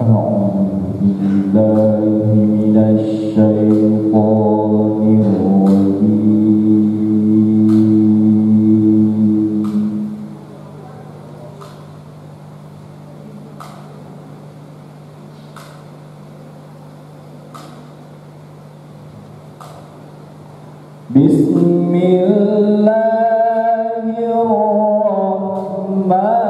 أعوذ بالله من الشيطان الرجيم. بسم الله الرحمن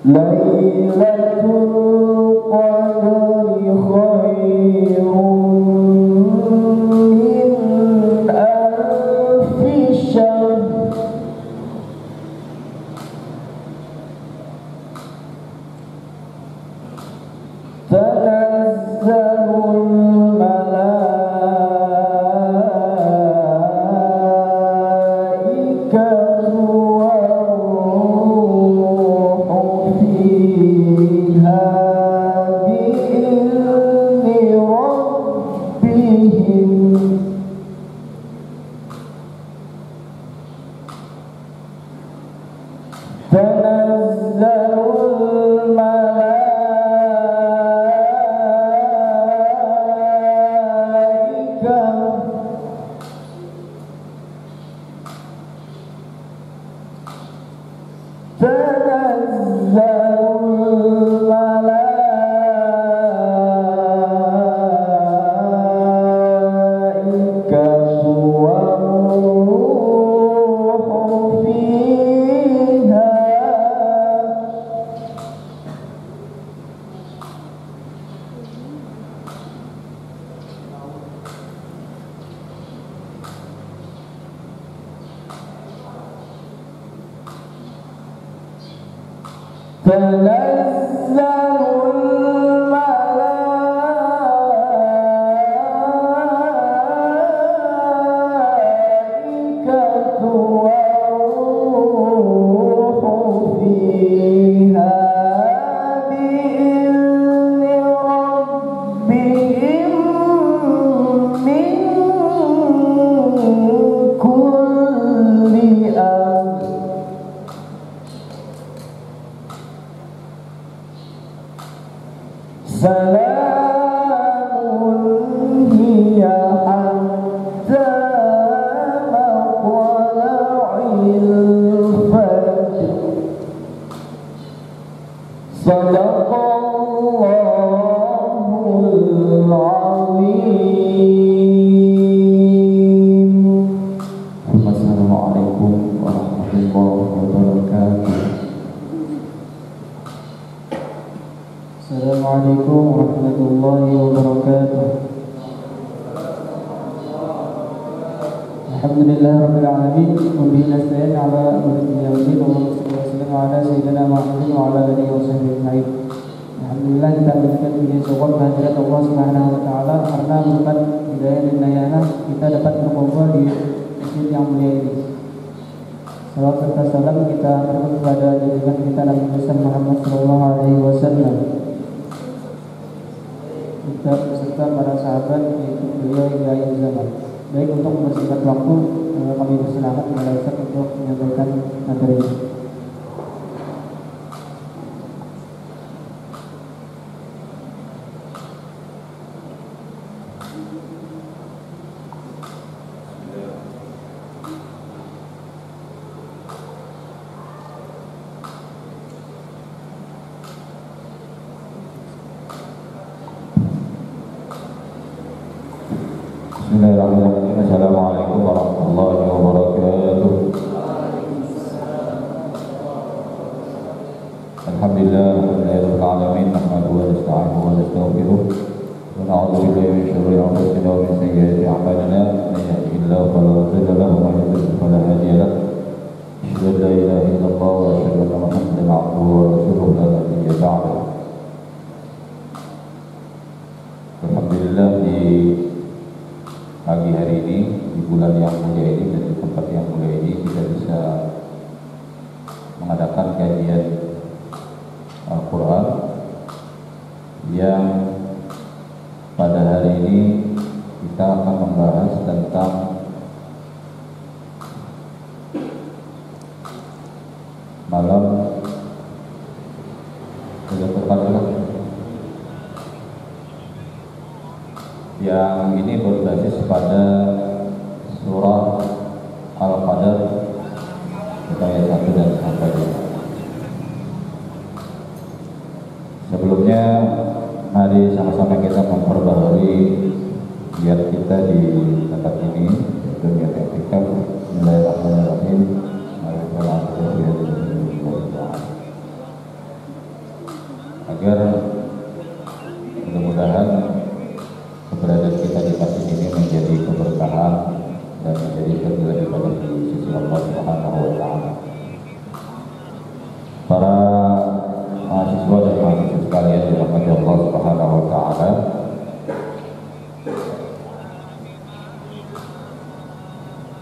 Lailatul Qadri khairun min alfi syahr. Tanazzalul malaikatu Alhamdulillah rabbil alamin wa bihi nasta'in ala umuri dunya wa din. Allahumma shalli wa sallim ala sayyidina Muhammadin wa ala alihi wa sahbihi ajma'in. Alhamdulillah kita berikan puji syukur kehadirat Allah Subhanahu wa taala karena berkat hidayah dan inayah kita dapat berkumpul di masjid yang mulia ini. Salawat serta salam kita berikan kepada junjungan kita Nabi Muhammad sallallahu alaihi wasallam. Kita beserta para sahabat yaitu beliau hingga akhir zaman. Baik, untuk mempersingkat waktu kami persilakan kepada Ustaz untuk menyampaikan materi. Bismillahirrahmanirrahim. Assalamualaikum warahmatullahi wabarakatuh. Alhamdulillah rabbil alamin, nahmaduhu wa nasta'inuhu wa nastaghfiruh wa na'udzu billahi min shururi anfusina wa min sayyiati a'malina. Man yahdihillahu fala mudilla lahu wa man yudlil fala hadiya lahu. Asyhadu an la ilaha illallah wa asyhadu anna Muhammadan 'abduhu wa rasuluhu la nabiyya ba'dahu. Alhamdulillah, di pagi hari ini, di bulan yang mulia ini dan di tempat yang mulia ini kita bisa mengadakan kajian Al-Quran yang pada hari ini kita akan membahas tentang malam Lailatul Qadar, yang ini berbasis pada surah Al-Qadar ayat 1 dan sampai 5. Sebelumnya, mari sama-sama kita memperbaharui niat kita di tempat ini, yaitu niat etika. Bismillahirrahmanirrahim. Agar mudah-mudahan keberadaan kita di masjid ini menjadi keberkahan dan menjadi terjadi pada sisi Allah Subhanahu wa taala. Para mahasiswa dan mahasiswa sekalian dirahmati Allah Subhanahu wa taala,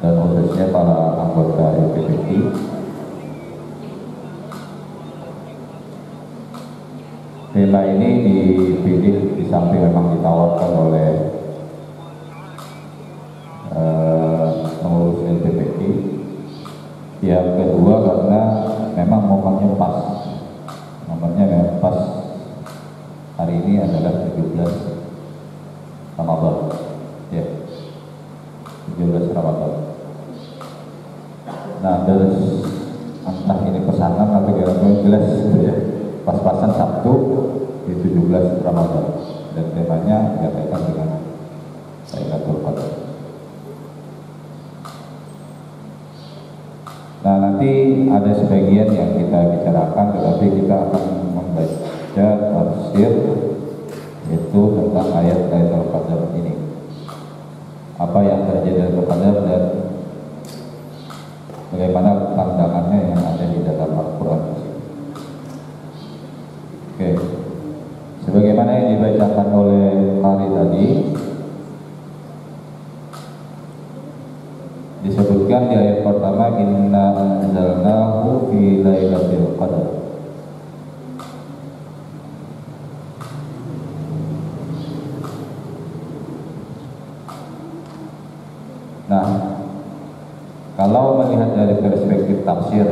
dan khususnya para anggota LPPT, tema ini dipilih di samping memang ditawarkan oleh pengurus LPPT. Yang kedua karena memang momennya pas. Momennya memang pas. Hari ini adalah 17 Ramadan. Ya. 17 Ramadan. Nah, terus entah ini pesanan atau kira-kira jelas gitu ya. Pas-pasan Sabtu di 17 Ramadan dan temanya dikatakan dengan Lailatul Qadar. Nah, nanti ada sebagian yang kita bicarakan, tetapi kita akan membaca tafsir yaitu tentang ayat Lailatul Qadar ini. Apa yang terjadi Lailatul Qadar dan bagaimana pandangannya yang ada di dalam Al-Quran. Oke, sebagaimana yang dibacakan oleh Qari tadi, disebutkan di ayat pertama, inna anzalnahu fi lailatul qadar. Nah, kalau melihat dari perspektif tafsir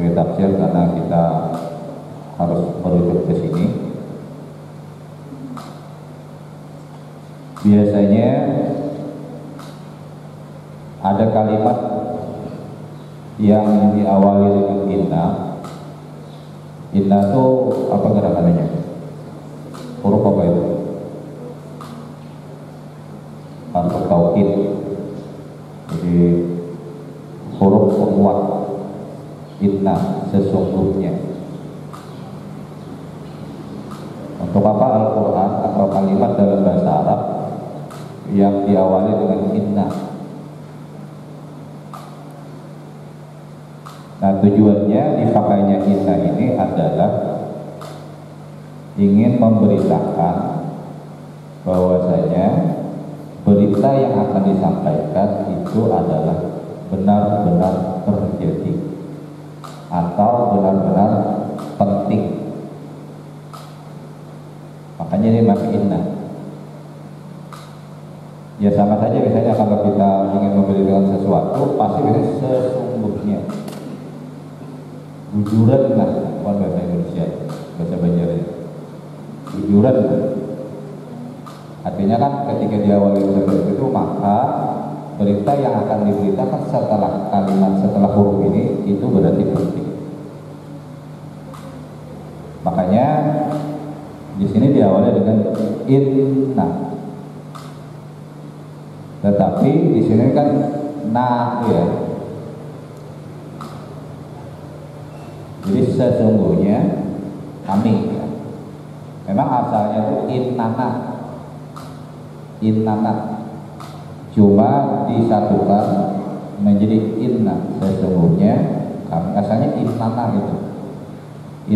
karena kita harus merujuk ke sini. Biasanya ada kalimat yang diawali dengan inna. Inna itu apa gerakannya? Huruf apa itu? Harus taukid. Jadi huruf penguat. Inna, sesungguhnya. Untuk apa Al-Quran atau kalimat dalam bahasa Arab yang diawali dengan inna? Nah, tujuannya dipakainya inna ini adalah ingin memberitakan bahwasanya berita yang akan disampaikan itu adalah benar-benar terjadi atau benar-benar penting. Makanya ini pakai inna. Ya sama saja misalnya kalau kita ingin memberitakan sesuatu, pasti biasanya sesungguhnya, bujuran lah, bukan bahasa Indonesia, bahasa Banjarnya. Bujuran, artinya kan ketika diawali seperti itu, maka berita yang akan diberitakan setelah kalimat, setelah huruf ini, itu berarti penting. Makanya di sini diawali dengan inna. Tetapi di sini kan na ya. Jadi sesungguhnya kami ya. Memang asalnya itu innana. Innana. Cuma disatukan menjadi inna. Sesungguhnya kami, asalnya innana itu.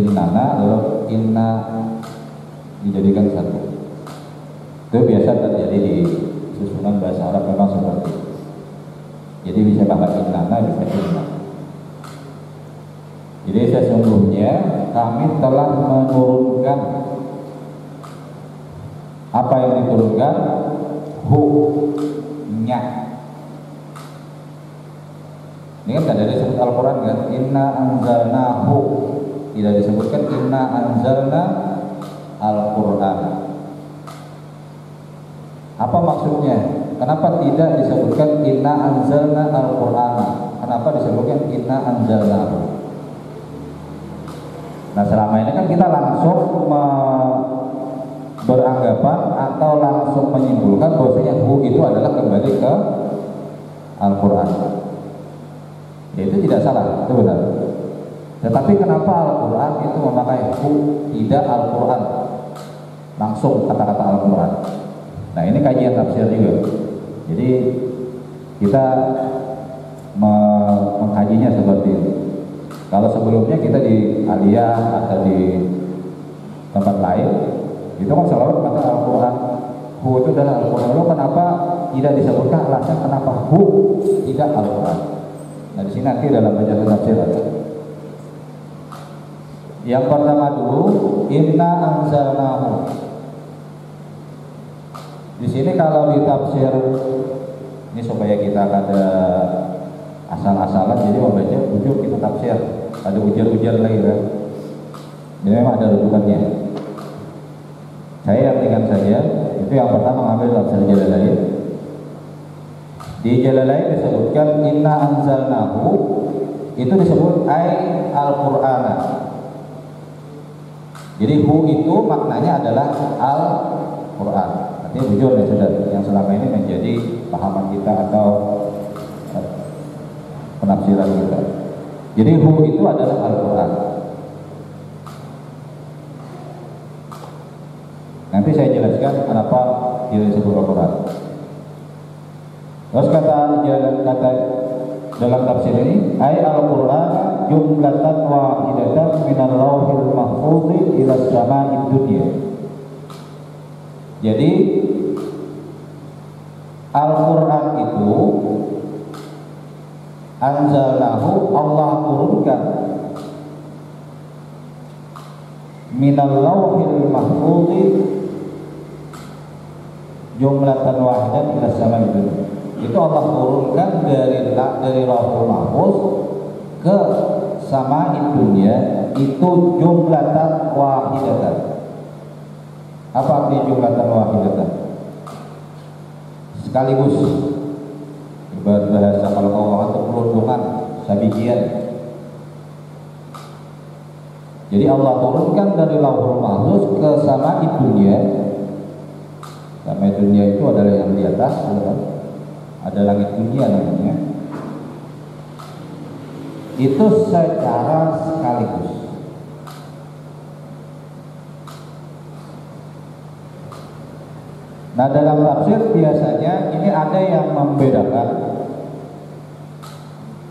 Innana lalu inna dijadikan satu. Itu biasa terjadi di susunan bahasa Arab, memang seperti itu. Jadi bisa pakai innana, bisa inna. Jadi sesungguhnya kami telah menurunkan. Apa yang diturunkan? Hu-nya. Ini kan tidak disebut Al-Quran kan? Inna anzalnahu. Tidak disebutkan inna anzalna Al-Quran. Apa maksudnya? Kenapa tidak disebutkan inna anzalna Al-Quran? Kenapa disebutkan inna anzalnahu? Nah, selama ini kan kita langsung beranggapan atau langsung menyimpulkan bahwasanya hu itu adalah kembali ke Al-Quran. Ya, itu tidak salah, itu benar. Tetapi kenapa Al-Quran itu memakai hu, tidak Al-Quran? Langsung kata-kata Al-Quran. Nah, ini kajian tafsir juga. Jadi kita mengkajinya seperti ini. Kalau sebelumnya kita di aliyah atau di tempat lain, itu kan selalu kata Al-Quran, hu itu adalah Al-Quran. Lalu kenapa tidak disebutkan alasan kenapa hu tidak Al-Quran? Nah, di sini nanti dalam penjelasan tafsir ada. Yang pertama dulu, inna anzalnahu. Di sini kalau di tafsir ini supaya kita ada asal-asalan, jadi membaca ujuk kita tafsir, ada ujar-ujar lagi kan. Ini memang ada rujukannya. Saya artikan saja, itu yang pertama mengambil tafsir Jalalain. Di Jalalain disebutkan inna anzalnahu, itu disebut ay al-Qur'ana. Jadi hu itu maknanya adalah Al-Quran. Artinya bujur ya saudara, yang selama ini menjadi pahaman kita atau penafsiran kita. Jadi hu itu adalah Al-Quran. Nanti saya jelaskan kenapa dia disebut Al-Quran. Terus kata dalam tafsir ini, ay Al-Quran jumlatan wahidatan minal lauhil mahfuz ila sama'id dunya. Jadi Al-Quran itu anzalnahu, Allah turunkan minal lauhil mahfuz jumlatan wahidatan ila sama'id dunya. Itu Allah turunkan dari lauhul mahfuz ke sama'id dunya, itu jumlatan wahidatan. Apa arti jumlatan wahidatan? Sekaligus. Bahasa kalau ngomong itu perundungan, sabijian. Jadi Allah turunkan dari lauhul mahfuz ke sama'id dunya. Sama'id dunya itu adalah yang di atas, ada langit dunia namanya. Itu secara sekaligus. Nah, dalam tafsir biasanya ini ada yang membedakan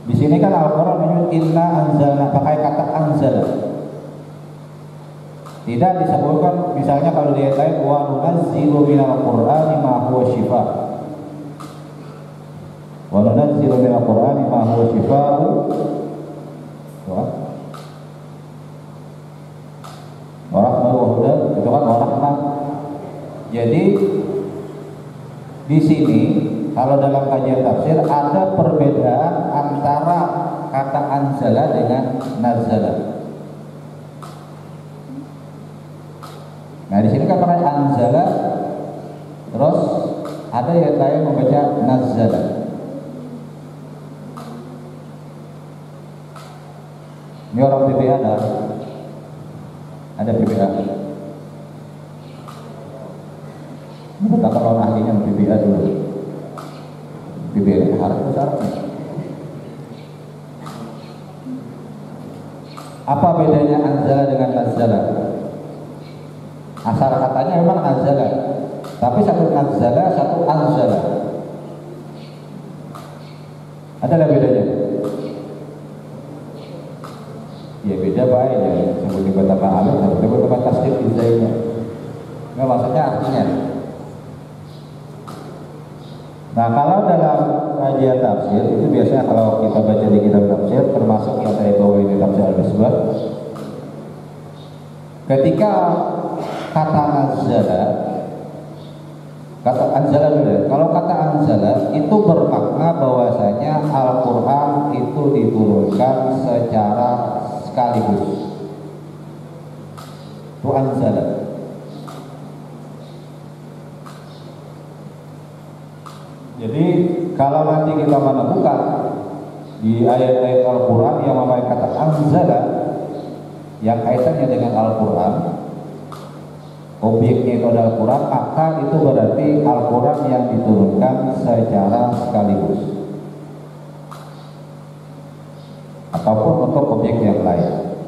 Di sini kan Al-Qur'an menyebut inna anzalna, pakai kata anzala. Tidak disebutkan misalnya kalau di ayat lain wa nunazzilu minal qur'ani ma huwa shifaa. Wa nunazzilu minal qur'ani ma huwa shifaa. Wa rahmatu wa hudan, itu kan wa rahmah. Jadi di sini kalau dalam kajian tafsir ada perbedaan antara kata anzala dengan nazala. Nah di sini kan pakai anzala, terus ada yang lain membaca nazala. Ini orang PPA ada PPA. Kita kalau ahlinya PPA dulu. PPA harus besar. Apa bedanya anzala dengan nazala? Asal katanya memang anzala, tapi satu nazala, satu anzala. Ada bedanya? Ya beda baik ya. Sebut di kota Pak Alim, sebut di kota Tasdid Izainya. Nggak maksudnya artinya. Nah kalau dalam kajian tafsir itu biasanya kalau kita baca di kitab tafsir, termasuk yang saya bawa ini tafsir Al-Misbah, ketika kata anzala, kata anzala dulu ya. Kalau kata anzala itu bermakna bahwasanya Al-Quran itu diturunkan secara sekaligus. Itu anzala. Jadi kalau nanti kita menemukan di ayat-ayat Al-Quran yang memakai kata anzala yang kaitannya dengan Al-Quran, objeknya itu adalah Al-Quran, maka itu berarti Al-Quran yang diturunkan secara sekaligus ataupun untuk objek yang lain.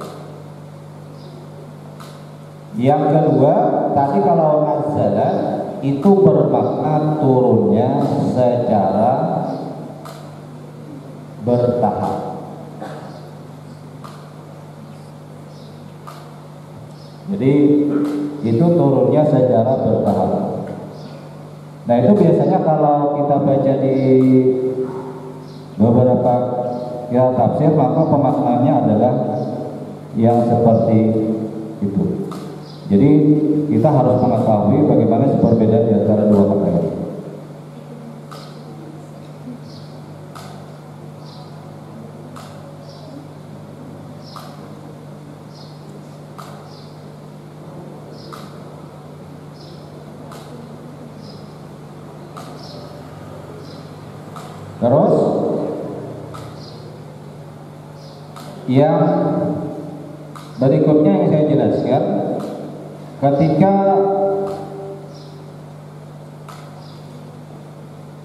Yang kedua, tadi kalau nazala itu bermakna turunnya secara bertahap. Jadi itu turunnya secara bertahap. Nah itu biasanya kalau kita baca di beberapa ya tafsir, maka pemaknaannya adalah yang seperti itu. Jadi kita harus mengetahui bagaimana perbedaan di antara dua kata ini. Terus yang berikutnya yang saya jelaskan, ketika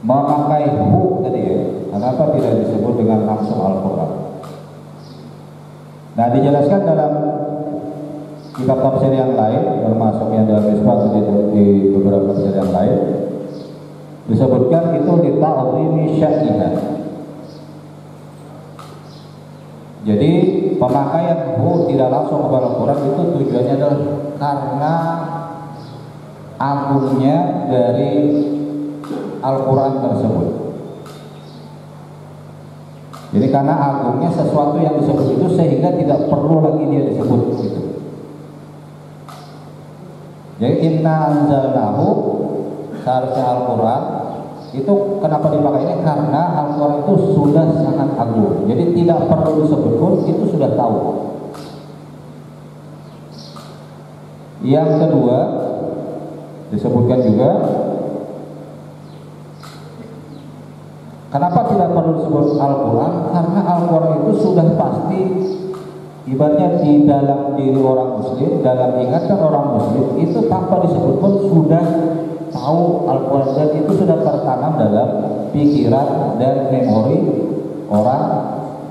memakai hu tadi ya, kenapa tidak disebut dengan langsung Al-Quran? Nah dijelaskan dalam kitab tafsir yang lain, termasuk yang dalam Misbah di beberapa tafsir yang lain, disebutkan itu lita'zimi sya'niha. Jadi pemakaian hu tidak langsung kepada Al-Quran itu tujuannya adalah karena agungnya dari Al-Quran tersebut. Jadi karena agungnya sesuatu yang disebut itu sehingga tidak perlu lagi dia disebut gitu. Jadi inna anzalnahu, seharusnya Al-Quran itu kenapa dipakai ini? Karena Al-Quran itu sudah sangat agung. Jadi tidak perlu disebut pun itu sudah tahu. Yang kedua disebutkan juga, kenapa tidak perlu disebut Al-Quran? Karena Al-Quran itu sudah pasti, ibaratnya di dalam diri orang muslim, dalam ingatan orang muslim itu tanpa disebut pun sudah tahu Al-Quran, dan itu sudah tertanam dalam pikiran dan memori orang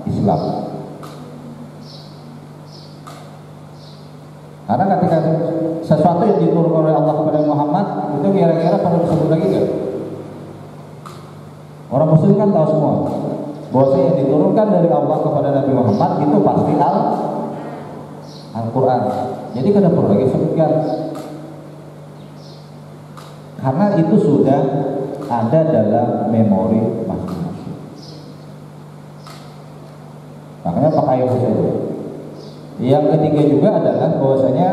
Islam. Karena ketika sesuatu yang diturunkan oleh Allah kepada Muhammad itu kira-kira perlu disebut lagi nggak? Orang muslim kan tahu semua. bahwa yang diturunkan dari Allah kepada Nabi Muhammad itu pasti Al-Quran. Jadi kada perlu lagi sebutkan, karena itu sudah ada dalam memori masing-masing. Makanya pakai itu. Yang ketiga juga adalah bahwasanya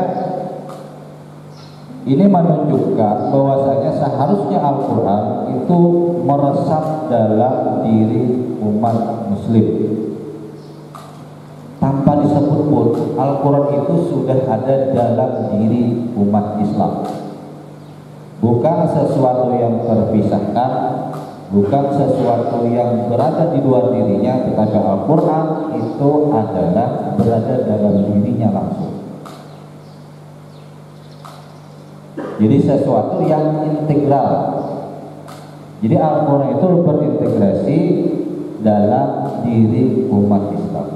ini menunjukkan bahwasanya seharusnya Al-Quran itu meresap dalam diri umat muslim. Tanpa disebut pun, Al-Quran itu sudah ada dalam diri umat Islam. Bukan sesuatu yang terpisahkan, bukan sesuatu yang berada di luar dirinya, tetapi Al-Quran itu adalah berada dalam dirinya langsung. Jadi sesuatu yang integral. Jadi Al-Quran itu berintegrasi dalam diri umat Islam.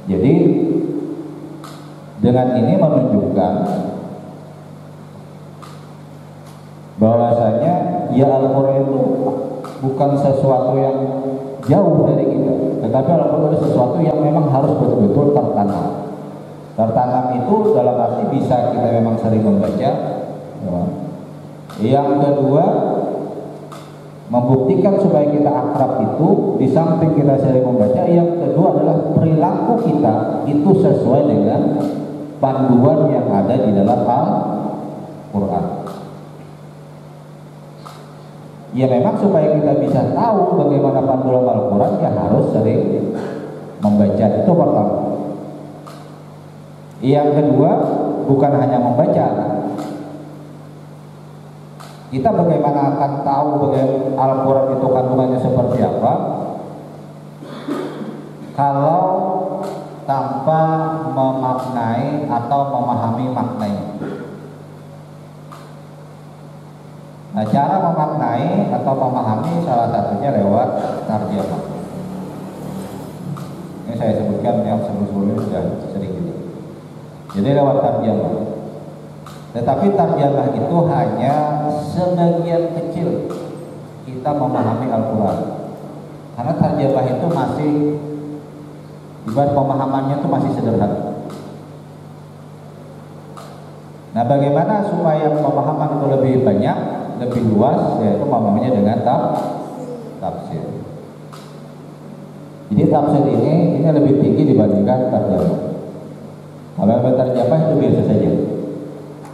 Jadi dengan ini menunjukkan bahwasanya ya Al-Quran itu bukan sesuatu yang jauh dari kita, tetapi Al-Quran itu sesuatu yang memang harus betul-betul tertanam. Tertanam itu dalam arti bisa kita memang sering membaca. Yang kedua, membuktikan supaya kita akrab itu, di samping kita sering membaca, yang kedua adalah perilaku kita itu sesuai dengan panduan yang ada di dalam Al-Quran. Ya memang supaya kita bisa tahu bagaimana panduan Al-Quran, ya harus sering membaca. Itu pertama. Yang kedua, bukan hanya membaca. Kita bagaimana akan tahu bagaimana Al-Quran itu kandungannya seperti apa kalau tanpa memaknai atau memahami maknanya. Nah, cara memaknai atau memahami salah satunya lewat tarjamah. Ini saya sebutkan yang sebelum-sebelumnya sudah sering gitu. Jadi lewat tarjamah. Tetapi tarjamah itu hanya sebagian kecil kita memahami Al-Quran. Karena tarjamah itu masih, ibarat pemahamannya itu masih sederhana. Nah, bagaimana supaya pemahaman itu lebih banyak, lebih luas, yaitu pemahamannya dengan tafsir. Jadi tafsir ini lebih tinggi dibandingkan tarjamah. Kalau terjemah itu biasa saja,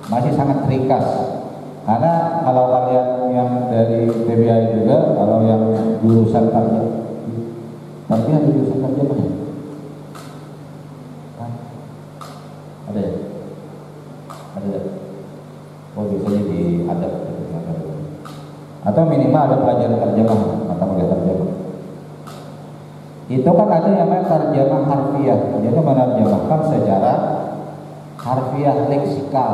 masih sangat ringkas. Karena kalau kalian yang dari PBI juga, kalau yang jurusan tarjamah, tapi ada jurusan tarjamah ya? Ada ya? Ada ya? Oh, biasanya diadap atau minimal ada pelajaran terjemah, mata kuliah terjemah. Itu kan ada yang namanya tarjamah harfiah, yaitu menerjemahkan secara harfiah leksikal,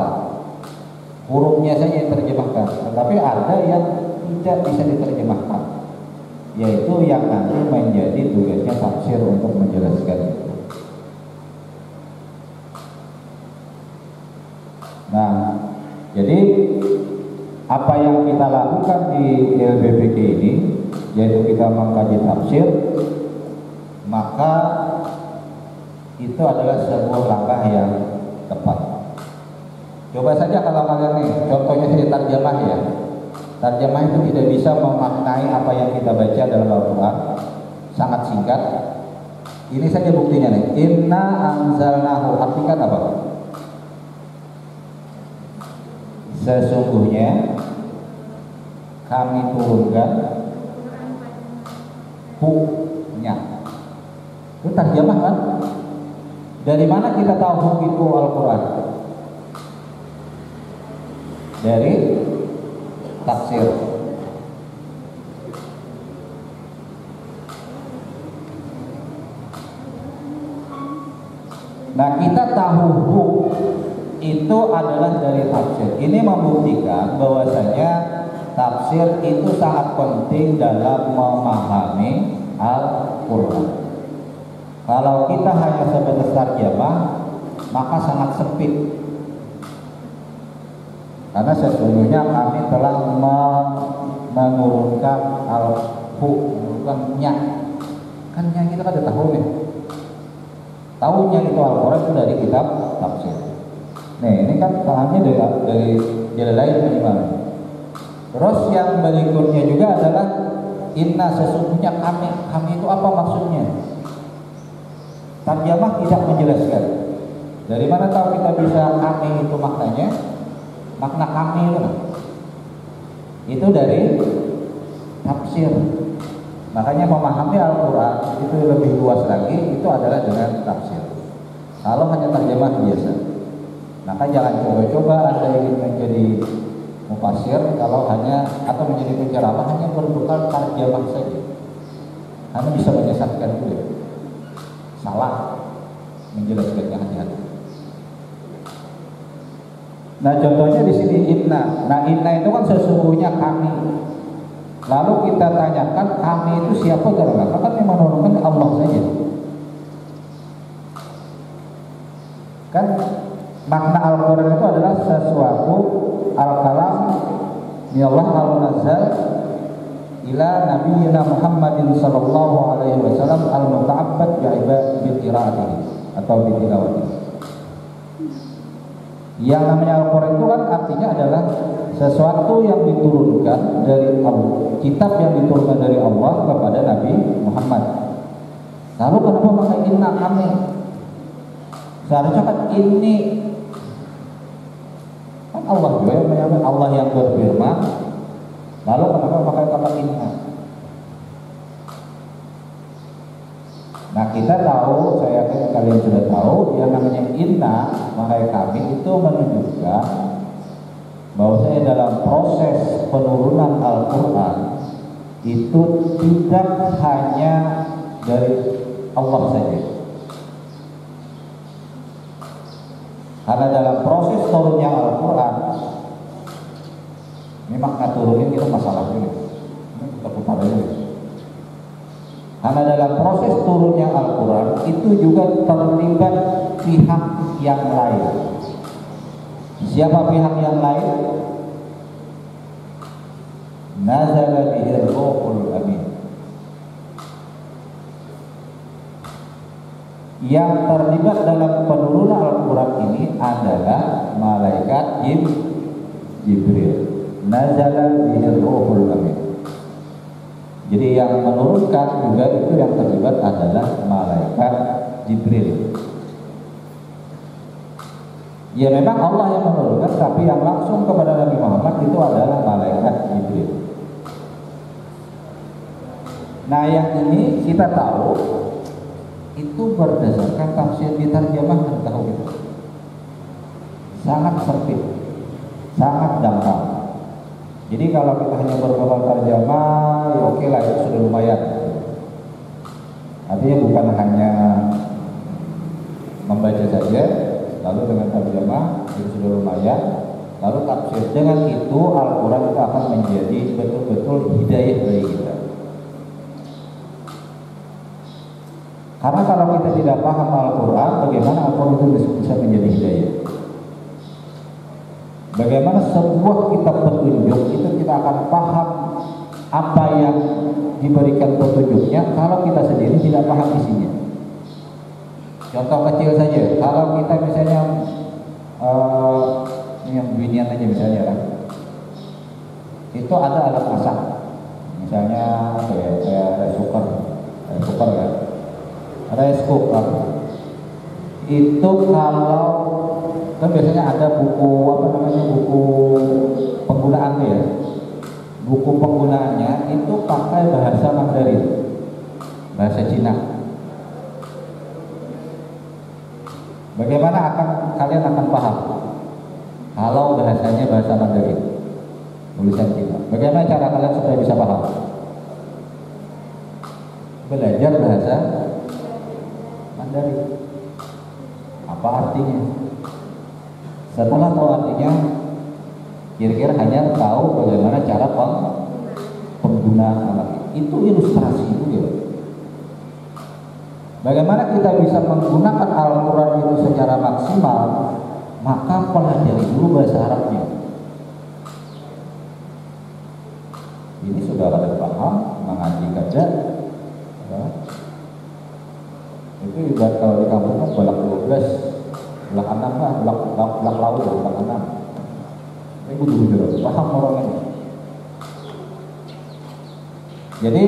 hurufnya saja yang terjemahkan. Tetapi ada yang tidak bisa diterjemahkan, yaitu yang nanti menjadi tugasnya tafsir untuk menjelaskan itu. Nah, jadi apa yang kita lakukan di LBPK ini, yaitu kita mengkaji tafsir, maka itu adalah sebuah langkah yang tepat. Coba saja kalau kalian nih, contohnya saja tarjamah ya. Tarjamah itu tidak bisa memaknai apa yang kita baca dalam Al-Quran, sangat singkat. Ini saja buktinya nih. Inna anzalnahu, artikan apa? Sesungguhnya kami turunkan huknya. Itu tarjamah kan? Dari mana kita tahu hukum itu Al-Quran? Dari tafsir. Nah, kita tahu hukum itu adalah dari tafsir. Ini membuktikan bahwasanya tafsir itu sangat penting dalam memahami Al-Quran. Kalau kita hanya sebatas tarjamah, maka sangat sempit. Karena sesungguhnya kami telah menurunkan bukan nya. Kan nya kita kan udah tahu nih. Tahunya itu Al-Quran itu dari kitab tafsir. Nah ini kan pahamnya dari jalan lain minimal. Terus yang berikutnya juga adalah inna, sesungguhnya kami itu apa maksudnya? Tarjamah tidak menjelaskan. Dari mana tahu kita bisa kami itu maknanya? Makna kami itu dari tafsir. Makanya memahami Al-Quran itu lebih luas lagi, itu adalah dengan tafsir. Kalau hanya terjemah biasa, maka jangan coba-coba Anda ingin menjadi mufasir kalau hanya atau menjadi penceramah hanya berbekal terjemah saja. Anda bisa menyesatkan juga. Salah menjelaskannya hati-hati. Nah contohnya di sini inna. Nah inna itu kan sesungguhnya kami. Lalu kita tanyakan kami itu siapa kira-kira? Kan yang menurunkan Allah saja. Kan makna Al-Quran itu adalah sesuatu al-kalam minallah al-nazzal ila nabiyina Muhammadin sallallahu alaihi wasallam al-muta'abbad bil qiraatihi atau bi tilawatihi. Yang namanya Al-Quran itu kan artinya adalah sesuatu yang diturunkan dari Allah, kitab yang diturunkan dari Allah kepada Nabi Muhammad. Lalu kenapa pakai inna kami? Seharusnya kan ini kan Allah juga yang menyebut, Allah yang berfirman. Lalu kenapa pakai kata inna? Nah kita tahu, saya yakin kalian sudah tahu, yang namanya inna, makanya kami itu menunjukkan bahwa saya dalam proses penurunan Al-Quran itu tidak hanya dari Allah saja. Karena dalam proses turunnya Al-Quran, ini makna turunin itu masalah ini. Kita putar aja. Karena dalam proses turunnya Al-Quran itu juga terlibat pihak yang lain. Siapa pihak yang lain? Nazala bihir ruhul amin. Yang terlibat dalam penurunan Al-Quran ini adalah malaikat Jibril. Nazala bihir ruhul amin. Jadi yang menurunkan juga itu yang terlibat adalah malaikat Jibril. Ya memang Allah yang menurunkan, tapi yang langsung kepada Nabi Muhammad itu adalah malaikat Jibril. Nah yang ini kita tahu itu berdasarkan tafsir diterjemahkan, tahu gitu. Sangat sempit, sangat dangkal. Jadi kalau kita hanya berbekal terjemah, ya oke lah, itu sudah lumayan. Artinya bukan hanya membaca saja, lalu dengan terjemah itu sudah lumayan. Lalu tafsir, dengan itu Al-Quran itu akan menjadi betul-betul hidayah bagi kita. Karena kalau kita tidak paham Al-Quran, bagaimana Al-Quran itu bisa menjadi hidayah? Bagaimana sebuah kitab petunjuk itu kita akan paham apa yang diberikan petunjuknya kalau kita sendiri tidak paham isinya. Contoh kecil saja, kalau kita misalnya yang binian aja misalnya kan, itu ada alat masak, misalnya kayak cooker kan, rice cooker. Itu kalau kan biasanya ada buku buku penggunaannya ya. Buku penggunaannya itu pakai bahasa Mandarin, bahasa Cina. Bagaimana kalian akan paham kalau bahasanya bahasa Mandarin, tulisan Cina? Bagaimana cara kalian supaya bisa paham? Belajar bahasa Mandarin. Apa artinya? Setelah tahu artinya, kira-kira hanya tahu bagaimana cara penggunaan alat itu, ilustrasi juga. Bagaimana kita bisa menggunakan Al-Quran itu secara maksimal, maka pelajari dulu bahasa Arabnya. Ini sudah ada paham mengaji kerja, ya. Itu juga kalau di kampung kan bolak 12, bolak 6 lah, bolak laut, bolak 6. Ini bujur-bujur, paham orang ini. Jadi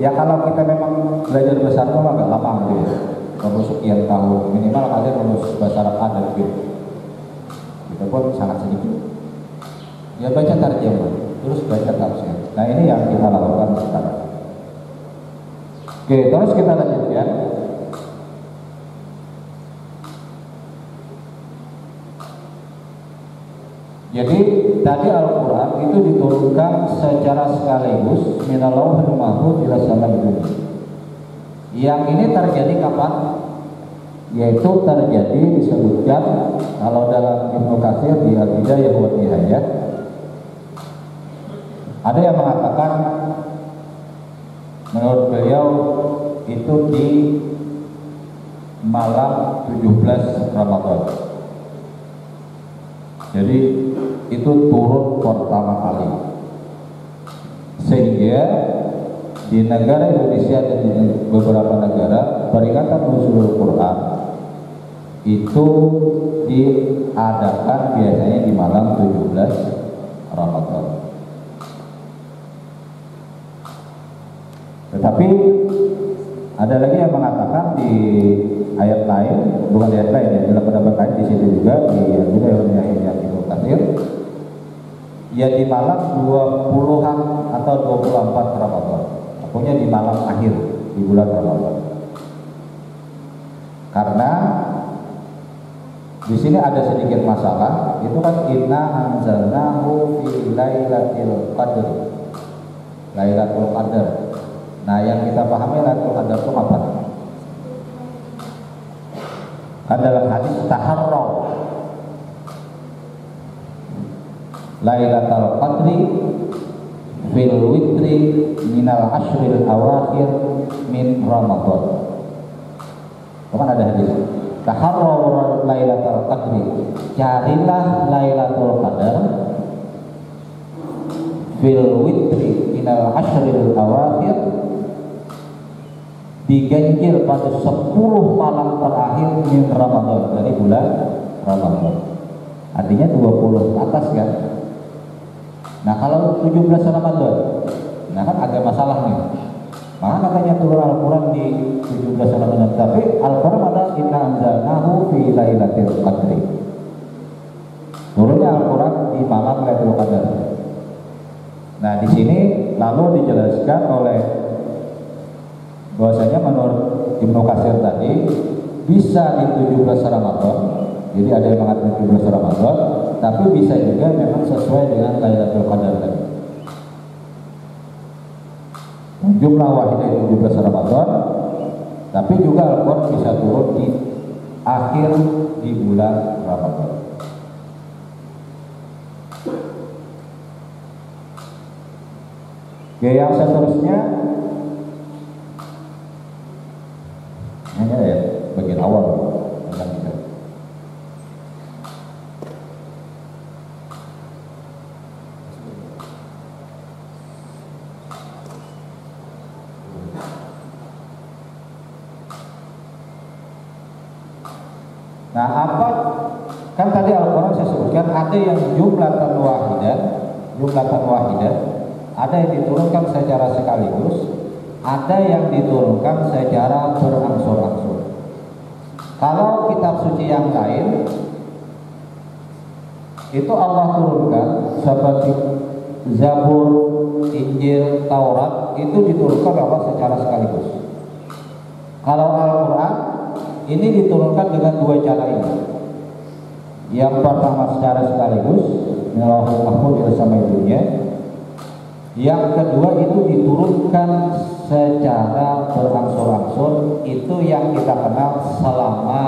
ya kalau kita memang belajar besar itu agak lama gitu ya, baru sekian tahun minimal kalian lulus bahasa Arab ada gitu. Kita pun sangat sedikit. Ya baca tarjamah, terus baca tafsir. Nah ini yang kita lakukan sekarang. Oke, terus kita lanjutkan. Jadi tadi Al-Quran itu diturunkan secara sekaligus minal lauhil mahfuz ila samai dunia. Yang ini terjadi kapan? Yaitu terjadi disebutkan kalau dalam Ibnu Katsir di Al-Bidayah wa Nihayah, ada yang mengatakan menurut beliau itu di malam 17 Ramadan. Jadi itu turun pertama kali, sehingga di negara Indonesia dan di beberapa negara peringatan nuzulul Quran itu diadakan biasanya di malam 17 Ramadan. Tetapi ada lagi yang mengatakan di ayat lain, bukan ayat lain ya, dalam pendapat lain di situ juga di Al-Bidayah Ibnu Katsir, ya di malam 20-an atau 24 Ramadan, pokoknya di malam akhir di bulan Ramadan. Karena di sini ada sedikit masalah, itu kan inna anzalnahu fi lailatul qadr, Lailatul Qadar. Nah yang kita pahami Lailatul Qadar itu apa? Adalah hadis taharraw Lailatul Qadri fil witri minal ashril awakhir min Ramadan. Itu kan ada hadis taharraw Lailatul Qadri, carilah Lailatul Qadar fil witri minal ashril awakhir, diganjil pada 10 malam terakhir min Ramadan, dari bulan Ramadan. Artinya 20 atas kan. Nah kalau 17 Ramadan, nah kan agak masalah nih. Maka katanya turun Al-Quran di 17 Ramadan, tapi Al-Quran ada inna anzalnahu fi lailatul qadri. Turunnya Al-Quran di malam Lailatul Qadar. Nah di sini lalu dijelaskan oleh bahwasanya menurut Ibnu Katsir tadi bisa di 17 Ramadan. Jadi ada yang mengatakan 17 Ramadan, tapi bisa juga memang sesuai dengan Lailatul Qadar tadi. Jumlah wahidah 17 Ramadan, tapi juga Al-Quran bisa turun di akhir di bulan Ramadan. Oke, yang seterusnya hanya ya bagian awal tentang kita. Nah, apa kan tadi Al-Quran saya sebutkan ada yang jumlatan wahidah, ada yang diturunkan secara sekaligus, ada yang diturunkan secara berangsur-angsur. Kalau kitab suci yang lain itu Allah turunkan seperti Zabur, Injil, Taurat, itu diturunkan Allah secara sekaligus. Kalau Al-Quran ini diturunkan dengan dua cara ini. Yang pertama secara sekaligus, Lauhul Mahfuz bersama ibunya. Yang kedua itu diturunkan secara berangsur-angsur, itu yang kita kenal selama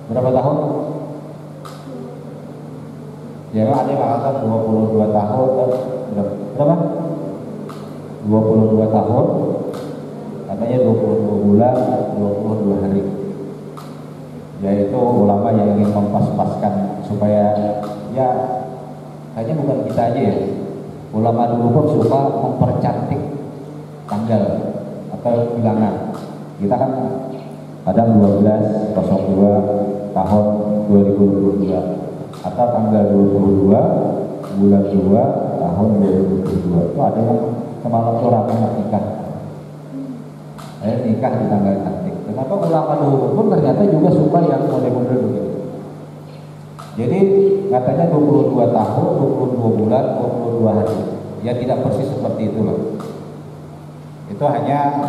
berapa tahun? Ya ada yang mengatakan 22 tahun, berapa? 22 tahun, katanya 22 bulan, 22 hari. Yaitu ulama yang ingin mempas-paskan supaya ya kayaknya bukan kita aja ya, Ulama dulu pun suka mempercantik tanggal atau bilangan. Kita kan kadang 12/02 tahun 2022 atau tanggal 22 bulan 2 tahun 2022. Itu ada yang semalam orang nikah. Nikah di tanggal cantik. Kenapa ulama dulu pun ternyata juga suka yang model-model begitu. Jadi katanya 22 tahun, 22 bulan, 22 hari. Ya tidak persis seperti itu loh. Itu hanya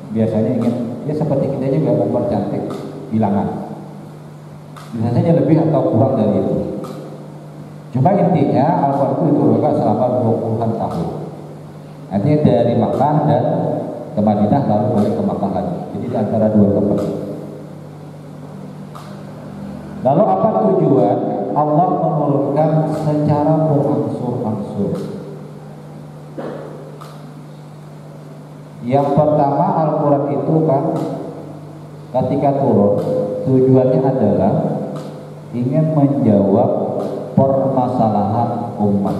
biasanya ingin ya seperti kita juga mempercantik bilangan. Bisa saja lebih atau kurang dari itu. Cuma intinya Al-Quran itu diturunkan selama 20-an tahun. Artinya dari Makkah dan ke Madinah lalu balik ke Makkah lagi. Jadi di antara dua tempat. Lalu apa tujuan Allah menurunkan secara berangsur-angsur? Yang pertama, Al-Quran itu kan ketika turun tujuannya adalah ingin menjawab permasalahan umat.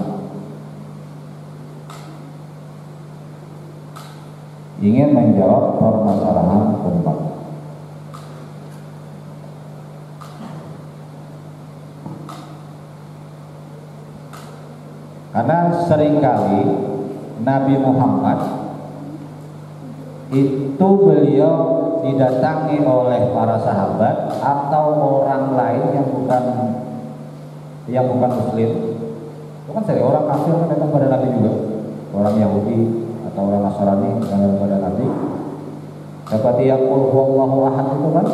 Ingin menjawab permasalahan umat. Karena seringkali Nabi Muhammad itu beliau didatangi oleh para sahabat atau orang lain yang bukan muslim. Itu kan sering orang kafir kan datang pada Nabi juga, orang Yahudi atau orang Nasrani datang pada Nabi. Seperti yang qul huwallahu ahad itu kan.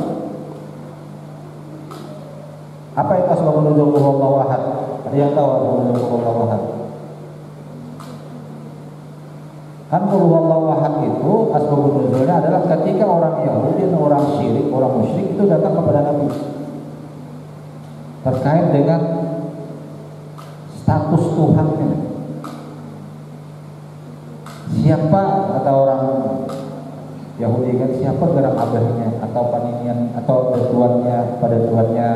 Apa itu asbabun nuzul qul huwallahu ahad? Ada yang tahu asbabun nuzul qul huwallahu ahad? Kan qul huwallahu ahad itu asbabun nuzulnya adalah ketika orang Yahudi dan orang syirik, orang musyrik itu datang kepada Nabi terkait dengan status Tuhannya. Siapa, kata orang Yahudi kan, siapa gerak abahnya atau paninian atau bertuannya pada Tuhannya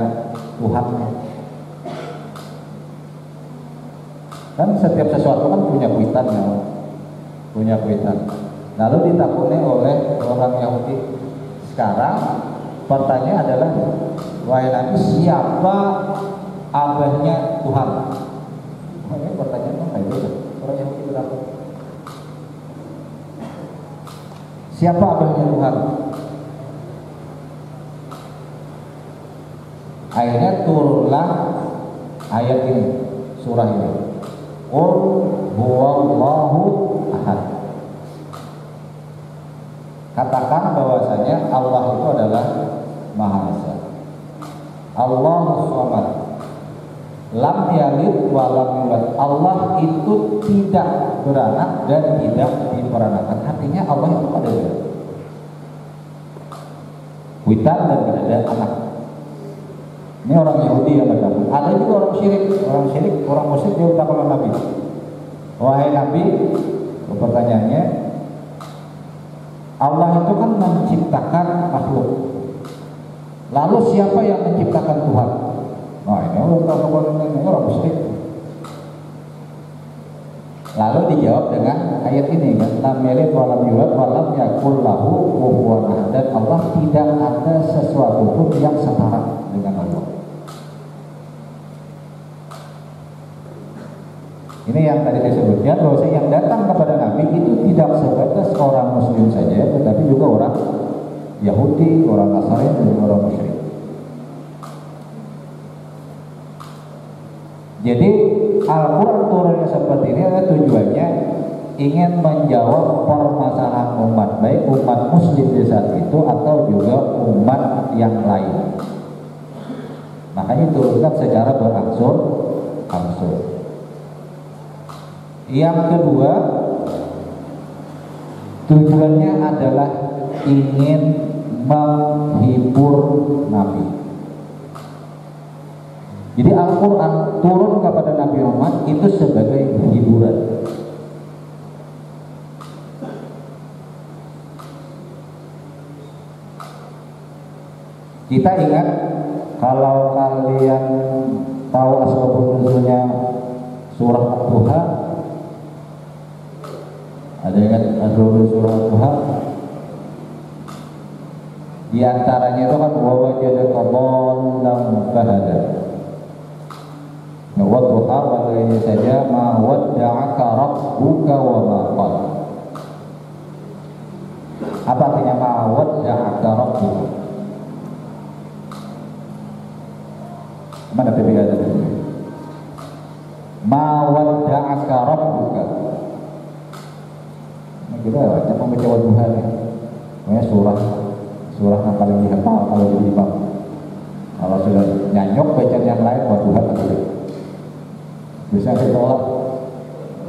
Tuhannya. Kan setiap sesuatu kan punya kuitannya, punya kuitan. Lalu ditakuni oleh orang Yahudi. Sekarang pertanyaan adalah, wahai Nabi, siapa abahnya Tuhan? Ini pertanyaan apa itu? Orang Yahudi berapa? Siapa abahnya Tuhan? Akhirnya turunlah ayat ini, surah ini. Qul huwallahu ahad. Katakan bahwasanya Allah itu adalah Maha Esa. Allahus Samad. Lam yalid wa lam yulad. Allah itu tidak beranak dan tidak diperanakan. Artinya Allah itu ada witan dan tidak ada anak. Ini orang Yahudi yang berkata. Ada juga orang syirik, orang musyrik dia berkata kepada Nabi, wahai Nabi, pertanyaannya, Allah itu kan menciptakan makhluk. Lalu siapa yang menciptakan Tuhan? Nah ini orang musyrik. Lalu dijawab dengan ayat ini kan, lam yalid wa lam yulad wa lam yakul lahu kufuwan ahad. Dan Allah tidak ada sesuatu pun yang setara dengan Allah. Ini yang tadi disebutnya, bahwa yang datang kepada Nabi itu tidak sebatas orang Muslim saja, tetapi juga orang Yahudi, orang Nasrani, dan orang musyrik. Jadi Al-Quran turunnya seperti ini adalah tujuannya ingin menjawab permasalahan umat, baik umat Muslim di saat itu atau juga umat yang lain. Makanya turunkan secara berangsur-angsur. Yang kedua, tujuannya adalah ingin menghibur Nabi. Jadi Al-Quran turun kepada Nabi Muhammad itu sebagai hiburan. Kita ingat, kalau kalian tahu asbabun nuzulnya surah Ad-Duha. Ada ingat surah Ad-Duha? Di antaranya itu kan wa wajadaka dhallan fahada. Wa duha wa laili saja ma wadda'aka rabbuka wa ma qala. Apa artinya ma wadda'aka rabbuka? Mana PBG ada? Ma wadda'aka rabbuka. Nah, kita baca membaca Wadduha nih. Pokoknya surah yang paling dihafal kalau di imam. Kalau sudah nyanyok baca yang lain Wadduha tadi. Bisa ditolak.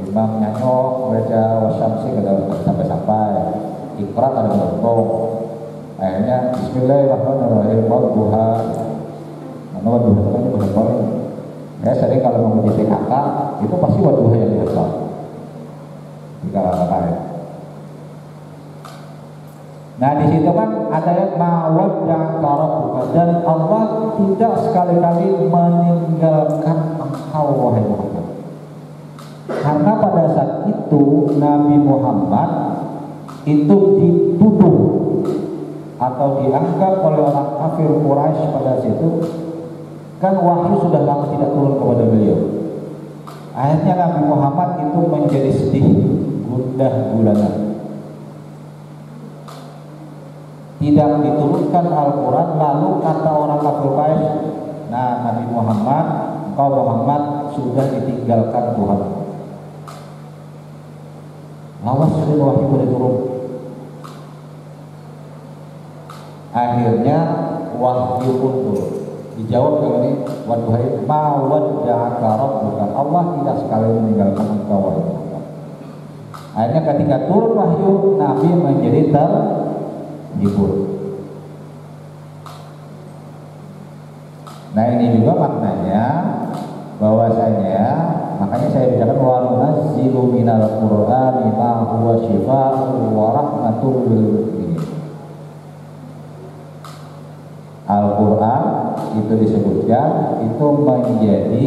Imam nyanyok baca wasyamsi kada sampai-sampai. Iqra kada bertong. Akhirnya Bismillahirrahmanirrahim Wadduha. Karena Wadduha itu kan berhafal. Ya sering kalau mau menjadi kakak itu pasti Wadduha yang dihafal. Jika kakak. Nah di situ kan ada yang mawaddah rabbuka, dan Allah tidak sekali-kali meninggalkan engkau wahai Muhammad. Karena pada saat itu Nabi Muhammad itu dituduh atau dianggap oleh orang kafir Quraisy pada situ kan wahyu sudah lama tidak turun kepada beliau. Akhirnya Nabi Muhammad itu menjadi sedih, gundah gulana. Tidak diturunkan Al-Quran, lalu kata orang kafir Quraisy, nah Nabi Muhammad, engkau Muhammad sudah ditinggalkan Tuhan. Lawas sudah wahyu boleh turun. Akhirnya wahyu pun turun. Dijawab dengan ini, Wadduha ma wadda'aka rabbuka. Allah tidak sekali meninggalkan engkau wahai Muhammad. Akhirnya ketika turun wahyu, Nabi menjadi terhibur. Nah ini juga maknanya bahwasanya, makanya saya bicarakan wa nunazzilu minal qur'ani ma huwa syifaa'un wa rahmatul lil mu'minin. Al-Quran itu disebutkan itu menjadi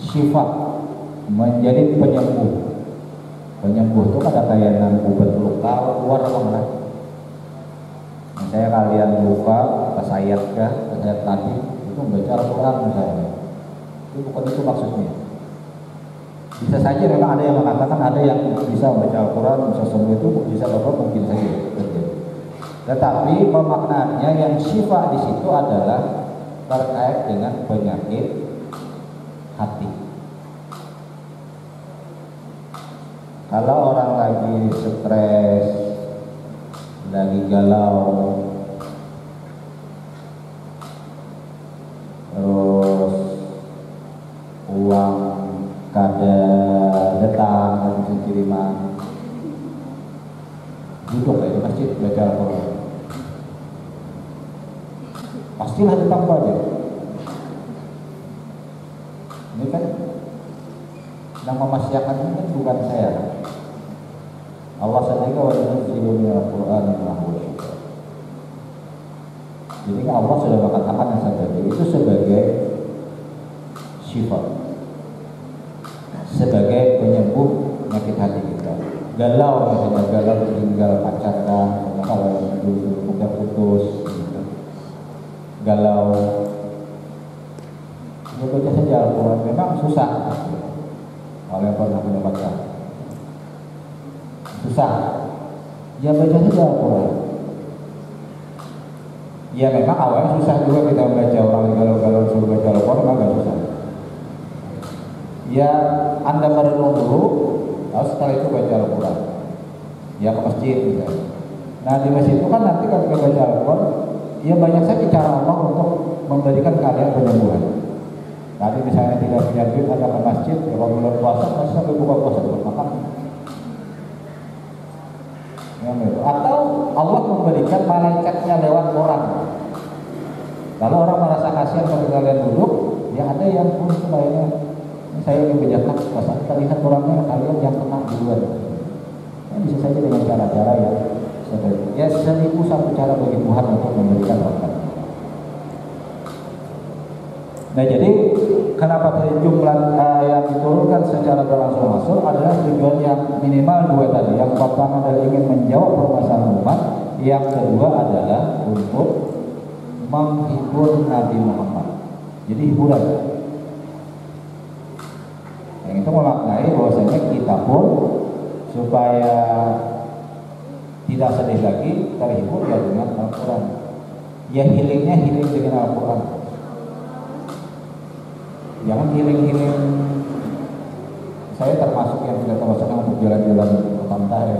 syifa, menjadi penyembuh. Penyembuh itu ada kayak obat luka keluar mana. Misalnya kalian luka kesayat kah, kesayat tadi itu membaca Al-Quran misalnya. Itu bukan itu maksudnya. Bisa saja memang ada yang mengatakan ada yang bisa membaca Al-Quran bisa sembuh, itu bisa Al-Quran mungkin saja terjadi. Tetapi pemaknaannya yang syifa di situ adalah terkait dengan penyakit hati. Kalau orang lagi stres, lagi galau, terus uang kada datang dan kiriman, duduk di masjid baca Al-Quran. Pastilah ditambah aja. Ini kan yang memastikan ini kan bukan saya. Allah sendiri wa yunazzilu minal Qur'ani ma huwa syifa'. Jadi Allah sudah mengatakan yang tadi itu sebagai syifa, sebagai penyembuh penyakit hati kita. Galau misalnya, galau tinggal pacaran, kalau dulu udah putus, gitu. Galau, ya baca saja Al-Quran. Memang susah, kalau yang pernah baca susah, ya baca saja Al-Quran. Ya memang awalnya susah juga kita membaca, orang galau-galau suruh baca Al-Quran agak susah. Ya Anda merenung dulu, lalu setelah itu baca Al-Quran. Ya ke masjid misalnya. Nah di masjid itu kan nanti kalau kita baca Al-Quran, ya banyak saja cara Allah untuk memberikan kalian penyembuhan. Tadi misalnya tidak punya duit, ada ke masjid, kalau bulan puasa, masih sampai buka puasa dapat makan. Atau Allah memberikan malaikatnya lewat orang. Kalau orang merasa kasihan pada kalian duduk, ya ada yang pun sebaiknya saya ingin berjalan, pas kita lihat orangnya kalian yang kena duluan. Ya, bisa saja dengan cara-cara yang seperti ya 1001 cara bagi Tuhan untuk memberikan rahmat. Nah jadi kenapa tadi jumlah yang diturunkan secara berangsur-angsur adalah tujuan yang minimal dua tadi. Yang pertama adalah ingin menjawab permasalahan umat, yang kedua adalah untuk menghibur Nabi Muhammad. Jadi hiburan. Yang itu memaknai bahwasanya kita pun supaya tidak sedih lagi, terhibur ya dengan Al-Quran. Ya healing dengan Al-Quran. Jangan healing. Saya termasuk yang tidak termasuk untuk jalan-jalan ke pantai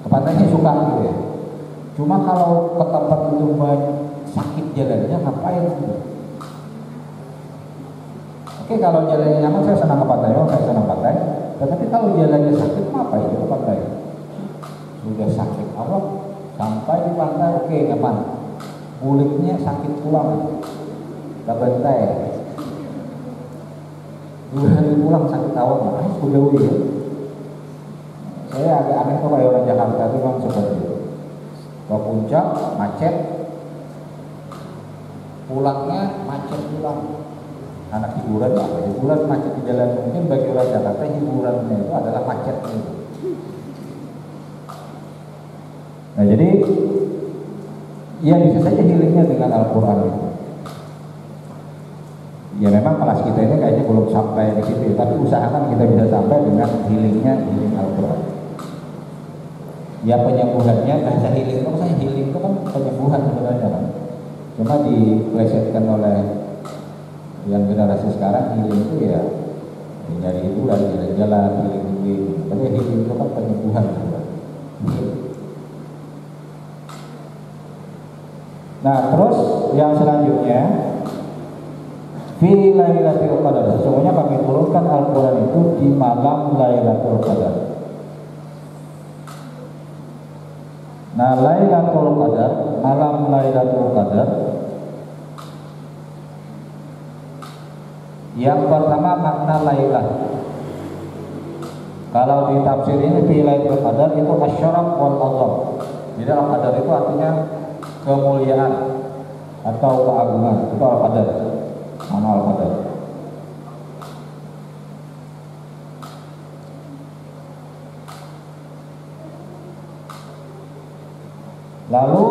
ke pantainya suka gitu ya. Cuma kalau ke tempat itu sakit jalannya ngapain gitu. Oke, kalau jalannya nyaman saya senang ke pantai, tetapi kalau jalannya sakit ngapain ke pantai? Sudah sakit awal sampai di pantai oke nyaman, kulitnya sakit tulang, tak bantai. 2 hari pulang sakit awal, sudah ya. Saya agak aneh tuh kayak orang Jakarta itu kan seperti itu. Ke puncak macet, pulangnya macet pulang. Anak hiburan apa? Hiburan macet di jalan, mungkin bagi orang Jakarta hiburannya itu adalah macetnya itu. Nah jadi ya bisa saja healingnya dengan Al-Quran itu. Ya memang kelas kita ini kayaknya belum sampai di situ, tapi usahakan kita bisa sampai dengan healing Al-Quran. Ya penyembuhannya, bahasa healing itu kan penyembuhan sebenarnya kan. Cuma diplesetkan oleh yang generasi sekarang healing itu ya nyari hiburan, jalan-jalan, healing. Tapi healing itu kan penyembuhan sebenarnya. Nah terus yang selanjutnya fi Lailatul Qadar, sesungguhnya kami turunkan Al-Quran itu di malam Lailatul Qadar. Nah Lailatul Qadar, malam Lailatul Qadar, yang pertama makna Lailah. Kalau di tafsir ini fi Lailatul Qadar itu asyaraf wal azam. Jadi Al-Qadar itu artinya kemuliaan atau keagungan, itu Al-Qadar. Mana Al-Qadar. Lalu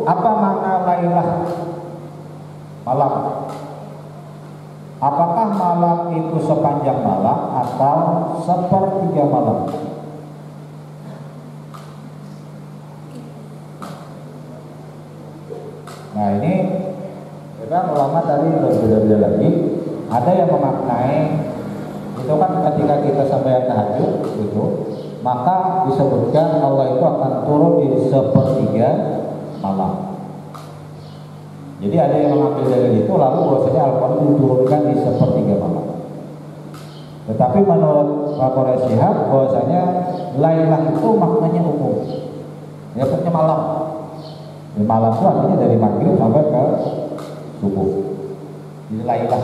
apa makna Lailah? Malam. Apakah malam itu sepanjang malam atau sepertiga malam? Nah ini kan ulama tadi berbeda-beda lagi. Ada yang memaknai itu kan ketika kita sampai tahajud itu, maka disebutkan Allah itu akan turun di sepertiga malam. Jadi ada yang mengambil dari itu, lalu bahwasanya Al-Quran diturunkan di sepertiga malam. Tetapi menurut Pak Quraisy bahwasanya Lailah itu maknanya umum, ya pokoknya malam. Di malam itu artinya dari maghrib sampai ke subuh. Jadi Lailah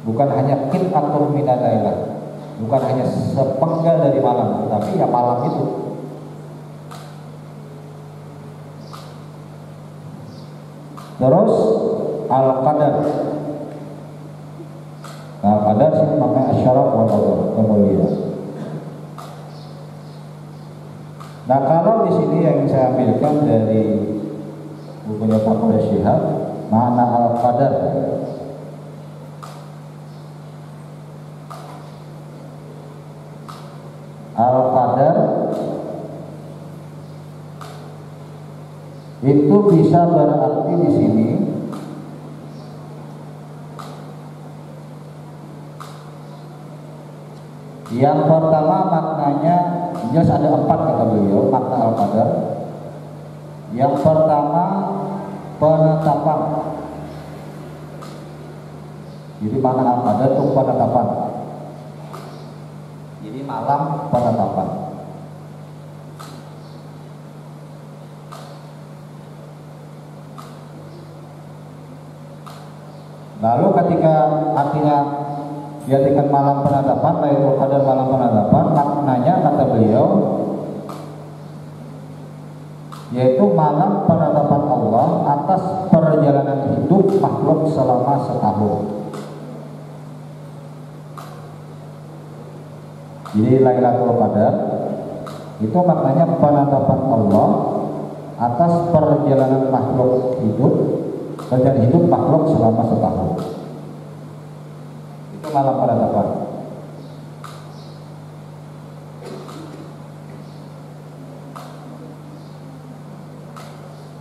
bukan hanya qit'atun minal Lailah, bukan hanya sepenggal dari malam, tapi ya malam itu. Terus Al-Qadar. Al-Qadar sini maknanya asyaraf wa qadar, kemuliaan. Nah kalau di sini yang saya ambilkan dari bukunya Pak Quraisy Shihab, makna Al-Qadar itu bisa berarti di sini yang pertama maknanya jelas ada 4 kata beliau makna Al-Qadar. Yang pertama penetapan. Jadi makna Al-Qadar itu penetapan. Jadi malam penetapan. Lalu ketika artinya diartikan malam penetapan, Lailatul Qadar malam penetapan, maknanya kata beliau yaitu malam penetapan Allah atas perjalanan hidup makhluk selama selama setahun. Jadi Lailatul Qadar itu maknanya penetapan Allah atas perjalanan makhluk hidup makhluk selama setahun. Itu malam penetapan.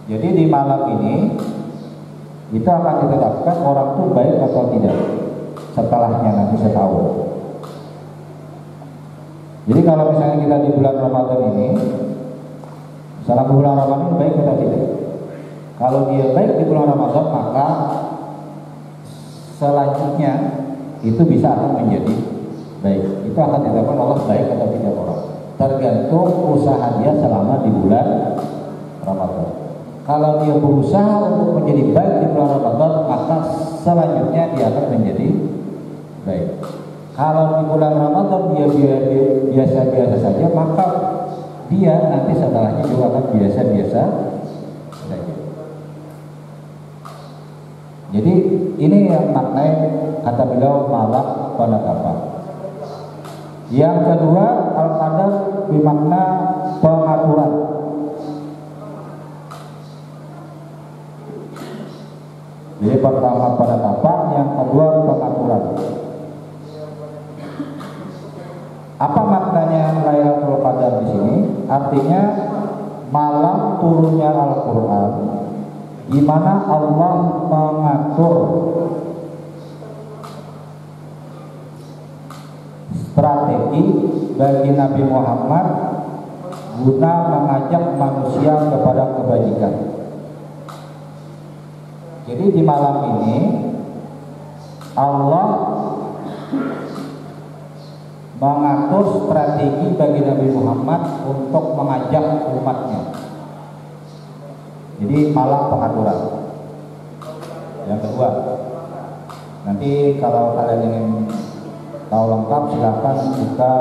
Jadi di malam ini kita akan ditetapkan orang itu baik atau tidak setelahnya nanti setahun. Jadi kalau misalnya kita di bulan Ramadan ini, selama bulan Ramadan baik atau tidak? Kalau dia baik di bulan Ramadan, maka selanjutnya itu bisa akan menjadi baik. Itu akan ditetapkan Allah baik atau tidak orang. Tergantung usaha dia selama di bulan Ramadan. Kalau dia berusaha untuk menjadi baik di bulan Ramadan, maka selanjutnya dia akan menjadi baik. Kalau di bulan Ramadan dia biasa-biasa saja, maka dia nanti setelahnya juga akan biasa-biasa saja. Jadi ini yang maknanya kata beliau malam penetapan. Yang kedua, Al-Qadar bermakna pengaturan. Jadi pertama penetapan, yang kedua pengaturan. Apa maknanya Lailatul Qadar di sini? Artinya malam turunnya Al-Qur'an, di mana Allah mengatur strategi bagi Nabi Muhammad guna mengajak manusia kepada kebajikan. Jadi di malam ini Allah mengatur strategi bagi Nabi Muhammad untuk mengajak umatnya. Jadi malam pengaturan. Yang kedua, nanti kalau kalian ingin tahu lengkap silahkan buka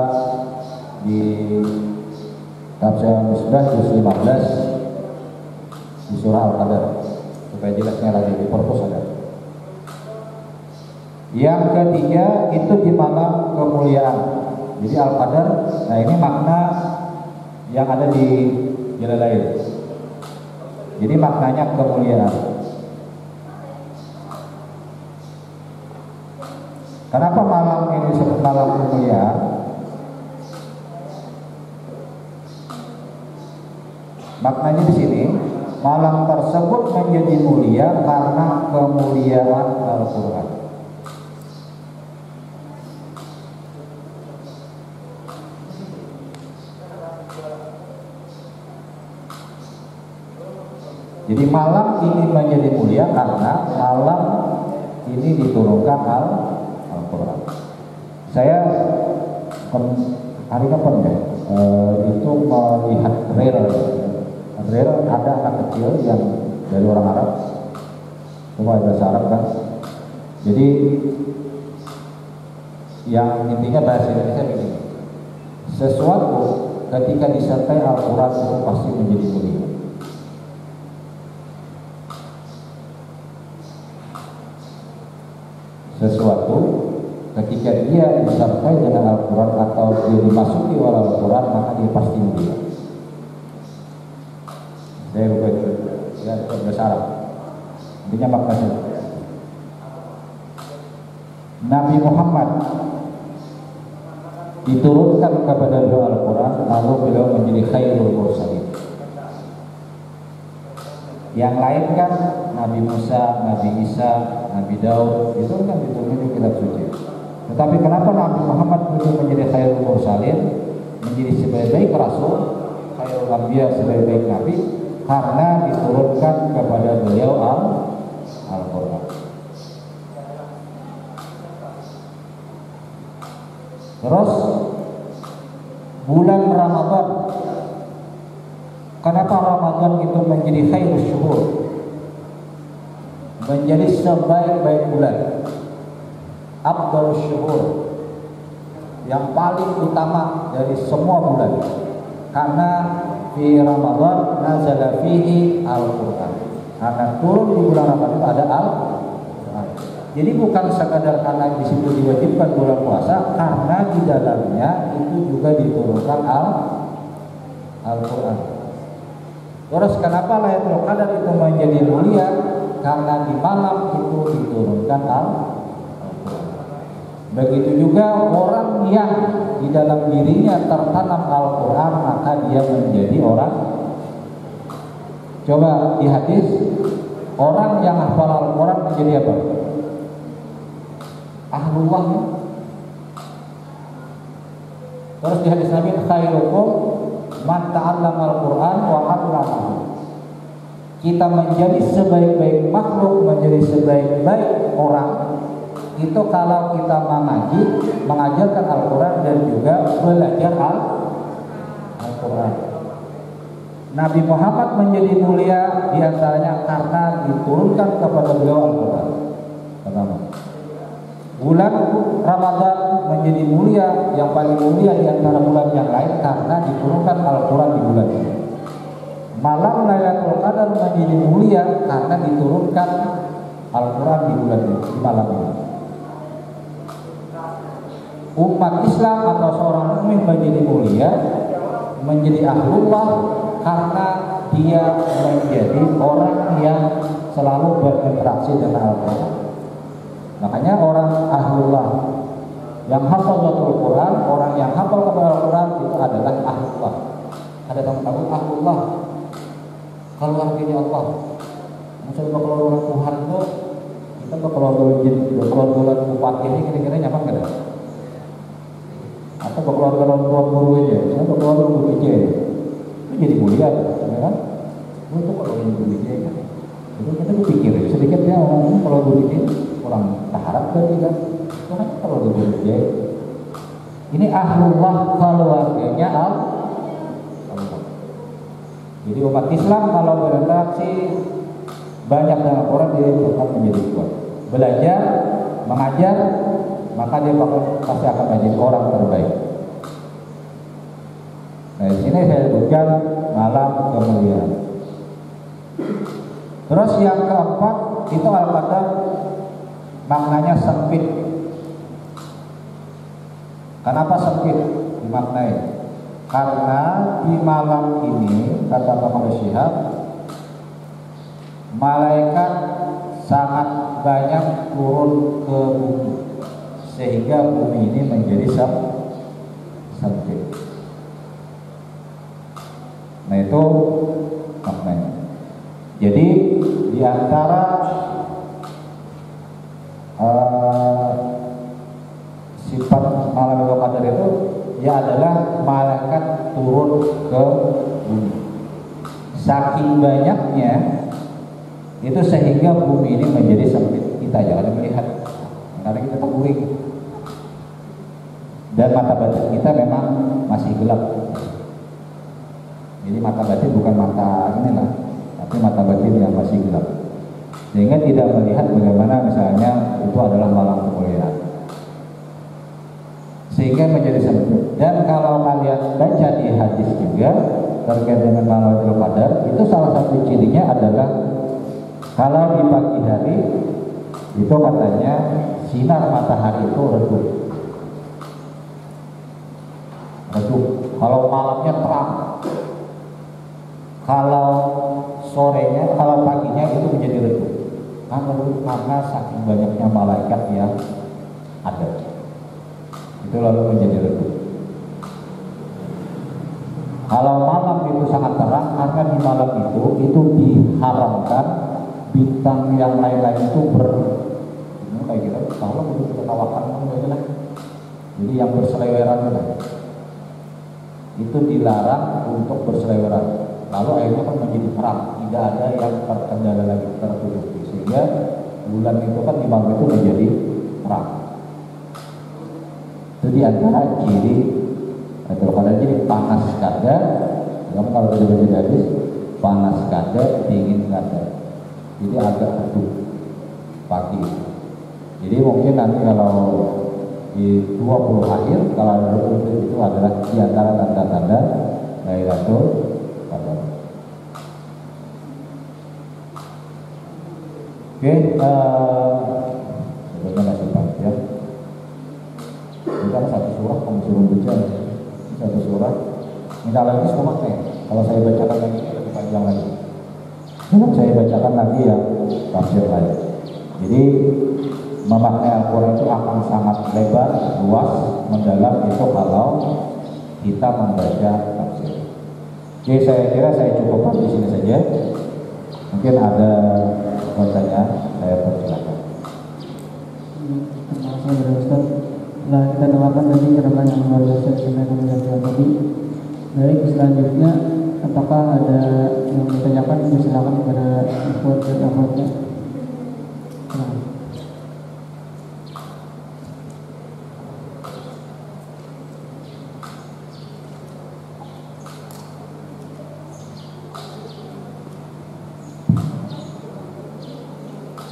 di Tafsir Misbah juz 15 di surah Al-Qadar supaya jelasnya lagi di perpus ada. Yang ketiga itu di malam kemuliaan. Jadi Al-Qadar, nah ini makna yang ada di Jalalain. Jadi maknanya kemuliaan. Kenapa malam ini disebut malam kemuliaan? Maknanya di sini, malam tersebut menjadi mulia karena kemuliaan Al-Qur'an. Jadi malam ini menjadi mulia karena malam ini diturunkan Al-Qur'an. Saya hari kapan ya? Itu melihat rel ada anak kecil yang dari orang Arab, semua bahasa Arab kan. Jadi yang intinya bahasa Indonesia begini, sesuatu ketika disertai Al-Qur'an itu pasti menjadi mulia. Sesuatu ketika dia disertai dengan Al-Quran atau dia dimasuki oleh Al-Quran, maka dia pasti mulia. Saya lupa itu ya, bahasa Arab intinya maknanya Nabi Muhammad diturunkan kepada beliau Al-Quran, lalu beliau menjadi khairul mursalin. Yang lain kan Nabi Musa, Nabi Isa, Nabi Daud itu kan diturunkan di kitab suci. Tetapi kenapa Nabi Muhammad itu menjadi khairul mursalin, menjadi sebaik-baik rasul, khairul anbiya, sebaik-baik nabi? Karena diturunkan kepada beliau Al-Qur'an. Terus bulan Ramadan, kenapa Ramadan itu menjadi khairul syuhur, menjadi sebaik-baik bulan, afdal syuhur, yang paling utama dari semua bulan? Karena di Ramadan nazala fihi Al-Qur'an, karena turun di bulan Ramadan itu ada Al-Qur'an. Jadi bukan sekadar karena di situ diwajibkan bulan puasa, karena di dalamnya itu juga diturunkan Al-Quran. Terus kenapa Lailatul Qadar itu menjadi mulia? Karena di malam itu diturunkan Al-Quran. Begitu juga orang yang di dalam dirinya tertanam Al-Quran, maka dia menjadi orang. Coba di hadis, orang yang hafal Al-Quran menjadi apa? Ahlullah. Terus di hadis Nabi, khairukum man ta'allama al-Quran wa 'allamahu. Kita menjadi sebaik-baik makhluk, menjadi sebaik-baik orang itu kalau kita mengaji, mengajarkan Al-Quran dan juga belajar Al-Quran. Nabi Muhammad menjadi mulia diantaranya karena diturunkan kepada beliau Al-Quran. Pertama, bulan Ramadan menjadi mulia, yang paling mulia di antara bulan yang lain karena diturunkan Al-Quran di bulan ini. Malam Lailatul Qadar menjadi mulia karena diturunkan Al-Quran di bulan ini, di malam ini. Umat Islam atau seorang mukmin menjadi mulia, menjadi ahlullah karena dia menjadi orang yang selalu berinteraksi dengan Al-Quran. Makanya orang ahlullah yang hafalatul Quran, orang yang hafal kepada Al-Quran itu adalah ahlullah. Ada tahu ahlullah kalau artinya Allah. Maksudnya kalau Tuhan itu kita kalau jin, kalau bupati ini kira-kira nyaman nggak ada? Atau kalau tuan guru aja, atau kalau guru aja itu jadi mulia, ya kan? Itu kalau guru aja kan? Itu kita berpikir sedikitnya orang kalau guru aja orang taharap kan tidak? Karena kalau guru aja ini ahlullah keluarganya Allah. Jadi umat Islam kalau berinteraksi banyak dengan orang, dia akan menjadi kuat. Belajar, mengajar, maka dia pasti akan menjadi orang terbaik. Nah, di sini saya sebutkan malam kemuliaan. Terus yang keempat itu Al-Qadar, maknanya sempit. Kenapa sempit dimaknai? Karena di malam ini kata Muhammad Syihab, malaikat sangat banyak turun ke bumi sehingga bumi ini menjadi sempit. Nah itu maknanya. Jadi di antara sifat malam Lailatul Qadar itu ya adalah malaikat turun ke bumi. Saking banyaknya itu sehingga bumi ini menjadi sempit. Kita jangan melihat karena kita terguling dan mata batin kita memang masih gelap. Jadi mata batin bukan mata inilah, tapi mata batin yang masih gelap, sehingga tidak melihat bagaimana misalnya itu adalah malam kemuliaan, sehingga menjadi sempit. Dan kalau kalian baca di hadis juga terkait dengan malam Lailatul Qadar, itu salah satu cirinya adalah kalau di pagi hari itu katanya sinar matahari itu redup. Kalau malamnya terang, kalau sorenya, kalau paginya itu menjadi redup. Karena saking banyaknya malaikat yang ada, itu lalu menjadi redup. Kalau malam itu sangat terang, karena di malam itu diharamkan bintang yang lain-lain itu kayak gitu. Kalau itu kita tawakan lah. Jadi yang berseleweran itu dilarang untuk berseleweran. Lalu akhirnya kan menjadi terang, tidak ada yang terkendala lagi, tertutupi, sehingga bulan itu kan di malam itu menjadi terang. Itu di antara ciri atau pada ciri panas kada. Kamu kalau sudah baca hadis, panas kada, dingin kada. Jadi agak redup pagi. Jadi mungkin nanti kalau di 20 akhir kalau redup itu adalah di antara tanda-tanda Lailatul Qadar. Oke, kan satu surah kamu suruh baca satu surah. Minta lagi semua kalau saya bacakan lagi lebih panjang lagi. Saya bacakan lagi yang tafsir lain. Jadi memaknai Al-Quran itu akan sangat lebar, luas, mendalam itu kalau kita membaca tafsir. Oke, saya kira saya cukupkan di sini saja. Mungkin ada pertanyaan, saya persilakan. Terima kasih Ustaz. Setelah kita dengarkan tadi ceramah yang luar biasa disampaikan oleh tadi. Baik, selanjutnya apakah ada yang ditanyakan? Silakan kepada ikhwan dan akhwatnya.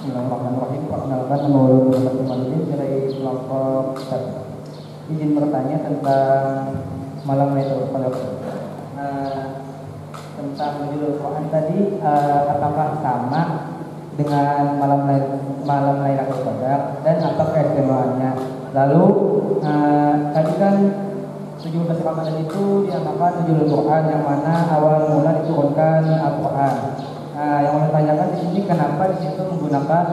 Bismillahirrahmanirrahim. Perkenalkan nama Allah Muhammadin dari kelompok Ustaz. Izin bertanya tentang malam Lailatul Qadar. Tentang nuzulul Quran tadi, apakah sama dengan malam Lailatul Qadar dan apa keistimewaannya? Lalu tadi kan 17 Ramadan itu dinamakan nuzulul Quran, yang mana awal mula diturunkan Al-Quran. Yang mau ditanyakan di sini, kenapa di situ menggunakan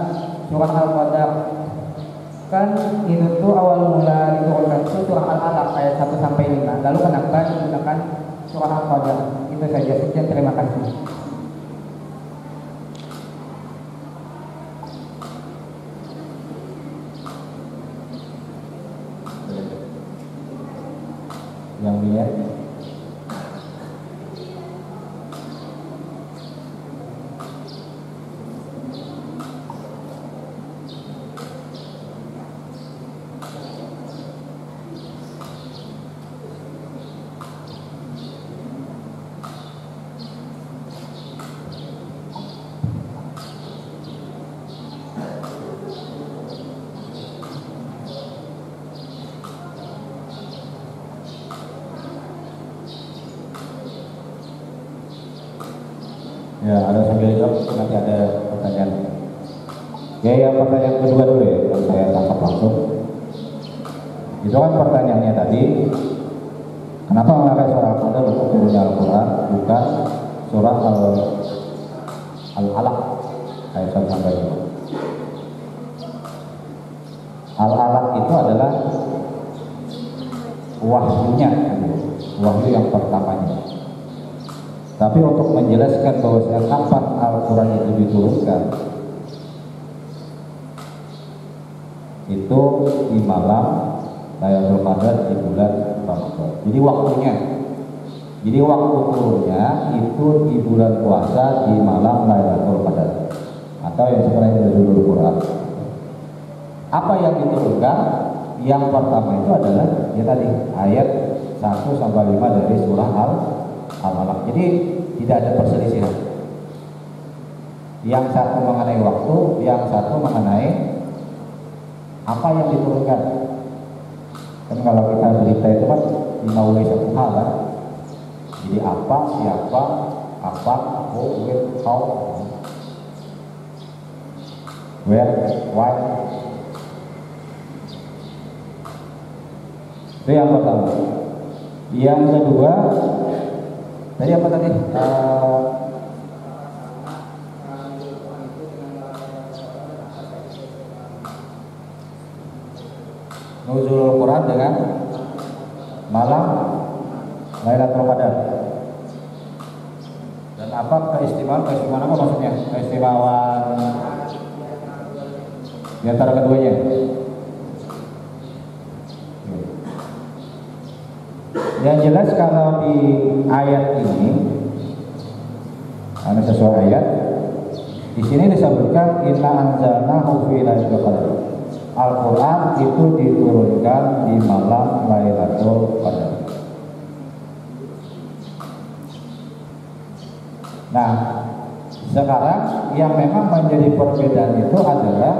surah Al-Qadar? Kan itu tuh awal mula diturunkan itu surah Al-Alaq ayat 1 sampai 5. Lalu kenapa digunakan surah Al-Qadar? Itu saja. Sekian, terima kasih. Yang lihat ya, ada sambil jawab, nanti ada pertanyaan. Ya, yang pertanyaan kedua dulu ya, kalau saya tangkap langsung. Itu kan pertanyaannya tadi, kenapa memakai surah Al-Qadar untuk turunnya Al-Quran, bukan surah Al-Alaq ayat 1 sampai 5. Al-Alaq itu adalah wahyunya, wahyu yang pertamanya. Tapi untuk menjelaskan bahwa kapan Al-Quran itu diturunkan, itu di malam Lailatul Qadar di bulan Ramadan. Jadi waktunya, jadi waktu turunnya itu di bulan puasa di malam Lailatul Qadar, atau yang sebenarnya Nuzulul Quran. Apa yang diturunkan? Yang pertama itu adalah ya tadi ayat 1 sampai 5 dari surah Al-Alaq. Jadi tidak ada perselisihan. Yang satu mengenai waktu, yang satu mengenai apa yang diturunkan. Kan kalau kita berita itu kan dimulai satu hal kan. Jadi apa, siapa, apa, who, when, how, where, why. Itu yang pertama. Yang kedua, tadi apa tadi? Nuzulul Quran dengan malam Lailatul Qadar. Dan apa keistimewaan apa maksudnya? Keistimewaan di antara keduanya. Yang jelas kalau di ayat ini, ada sesuai ayat, di sini disebutkan inna anzalnahu fi lailatul qadar. Al-Quran itu diturunkan di malam Lailatul Qadar. Nah, sekarang yang memang menjadi perbedaan itu adalah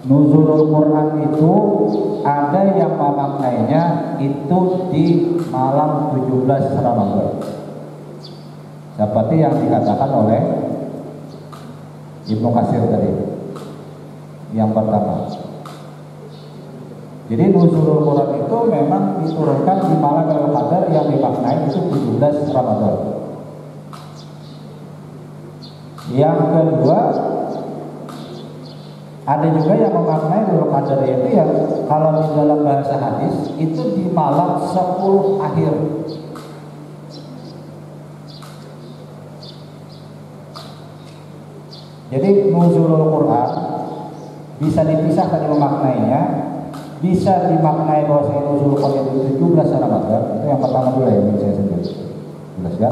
Nuzulul Quran itu ada yang memaknainya itu di malam 17 Ramadan. Seperti yang dikatakan oleh Ibnu Katsir tadi. Yang pertama, Jadi nuzulul Quran itu memang diturunkan di malam Lailatul Qadar yang dimaknai itu 17 Ramadan. Yang kedua, ada juga yang memaknai Lailatul Qadar itu yang kalau di dalam bahasa hadis itu di malam 10 akhir. Jadi nuzulul Quran bisa dipisah tadi memaknainya, bisa dimaknai bahwa nuzulul Quran itu 17 Ramadan. Itu yang pertama dulu yang saya sebut. Jelas ya?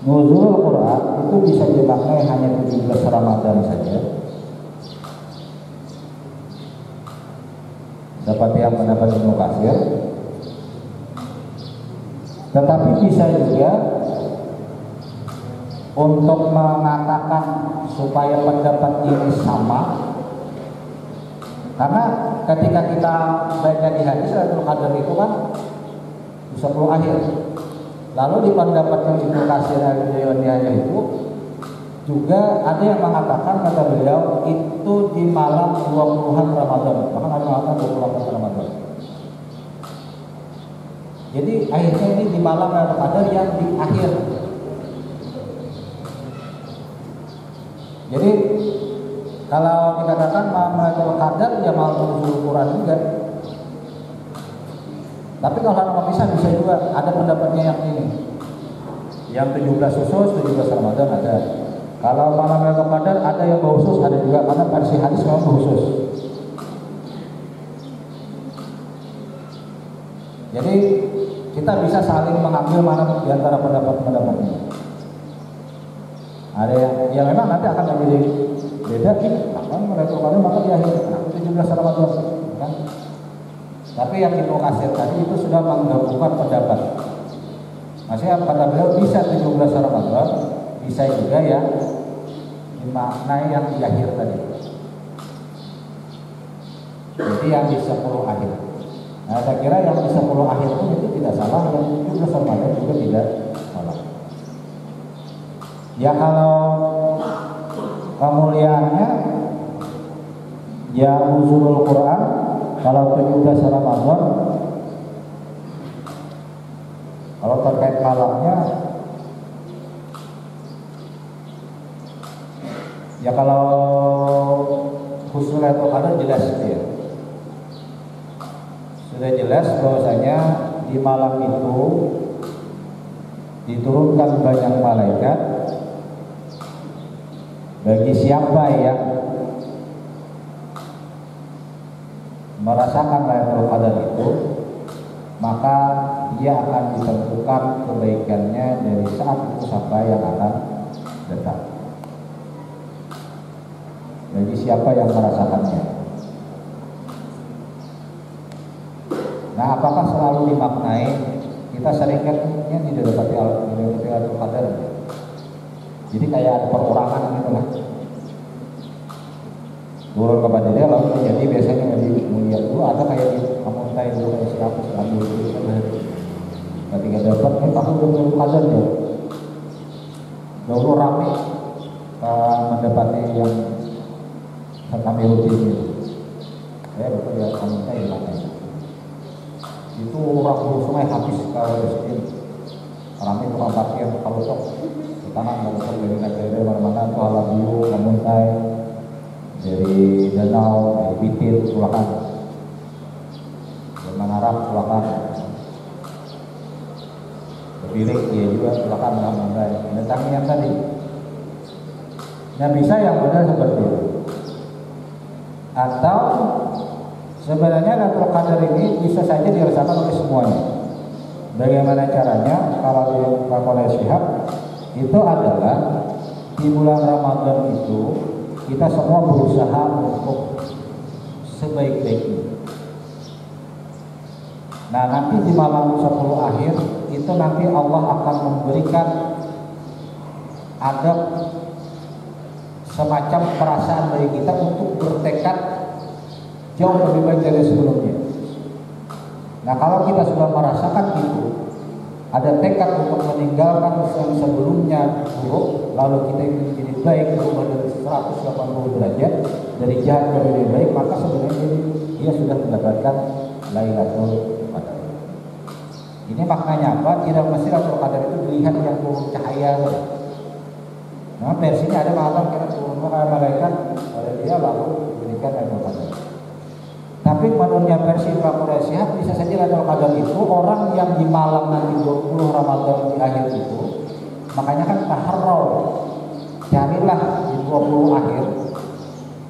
Nuzulul Quran itu bisa dimaknai hanya 17 Ramadan saja. Seperti yang pendapat Ibnu Katsir. Tetapi bisa juga untuk mengatakan supaya pendapat ini sama, karena ketika kita baca di hadis Lailatul Qadar itu kan 10 akhir. Lalu di pendapat yang Ibnu Katsir itu juga ada yang mengatakan, kata beliau, itu di malam 20-an Ramadan, bahkan ada yang mengatakan 28 Ramadan. Jadi akhirnya ini di malam Lailatul Qadar yang di akhir. Jadi kalau dikatakan malam Lailatul Qadar ya malam nuzul Quran juga. Tapi kalau nama bisa juga ada pendapatnya yang ini. Yang 17 khusus, 17 Ramadan ada. Kalau malam Lailatul Qadar ada yang khusus, ada juga, karena versi hadis memang khusus. Jadi kita bisa saling mengambil mana di antara pendapat-pendapatnya. Ada yang memang nanti akan menjadi beda, kapan Lailatul Qadar maka di akhir 17 Ramadan kan. Tapi yang Ibnu Katsir tadi itu sudah menggabungkan pendapat. Maksudnya kata beliau bisa 17 Ramadan, bisa juga ya dimaknai yang di akhir tadi. Jadi yang di 10 akhir. Nah, saya kira yang di 10 akhir itu tidak salah, yang 17 Ramadan juga tidak salah. Ya kalau kemuliaannya ya nuzulul Quran kalau 17 Ramadan, kalau terkait malamnya ya kalau khusus Lailatul Qadar jelas ya. Sudah jelas bahwasanya di malam itu diturunkan banyak malaikat. Bagi siapa yang merasakan Lailatul Qadar itu, maka dia akan ditentukan kebaikannya dari saat itu sampai yang akan datang. Bagi siapa yang merasakannya. Nah, apakah selalu dimaknai? Kita seringnya tidak dapat Lailatul Qadar. Jadi kayak ada perorangan gitu lah. Turun kepada dia lalu menjadi biasanya lebih mulia dulu, ada kayak di Kamuntai dulu kayak siapa ambil itu kan. Ketika dapat kamu belum Qadar ya. Dulu rame mendapati yang kami rutin itu. Saya betul ya Kamuntai di mana. Itu orang dulu sungai habis kalau miskin. Rame tukang parkir kalau sok tanah kalau sok dari negara mana-mana tuh Alabiu, Kamuntai, dari Danau, dari Bitir, Sulakan, dari Manarap, Sulakan, Kepilik, dia juga Sulakan, Kamuntai. Mendatangi yang tadi. Nah bisa yang benar seperti itu. Atau sebenarnya Lailatul Qadar ini bisa saja dirasakan oleh semuanya. Bagaimana caranya? Kalau dilakukan oleh Syihab itu adalah di bulan Ramadan itu kita semua berusaha untuk sebaik-baiknya. Nah nanti di malam 10 akhir itu nanti Allah akan memberikan ada semacam perasaan bagi kita untuk bertekad jauh lebih baik dari sebelumnya. Nah kalau kita sudah merasakan itu, ada tekad untuk meninggalkan yang sebelumnya buruk, lalu kita ingin menjadi baik, berubah dari 180 derajat dari jahat ke lebih baik, maka sebenarnya jadi dia sudah mendapatkan Lailatul Qadar. Ini maknanya apa? Tidak mesti Lailatul Qadar itu dilihat yang turun cahaya. Nah, versinya ada mengatakan turun malaikat pada dia lalu diberikan Lailatul Qadar. Tapi menurutnya versi Imam Quraisy bisa saja Lailatul Qadar itu orang yang di malam nanti 20 Ramadan di akhir itu. Makanya kan taharrau, carilah di 20 akhir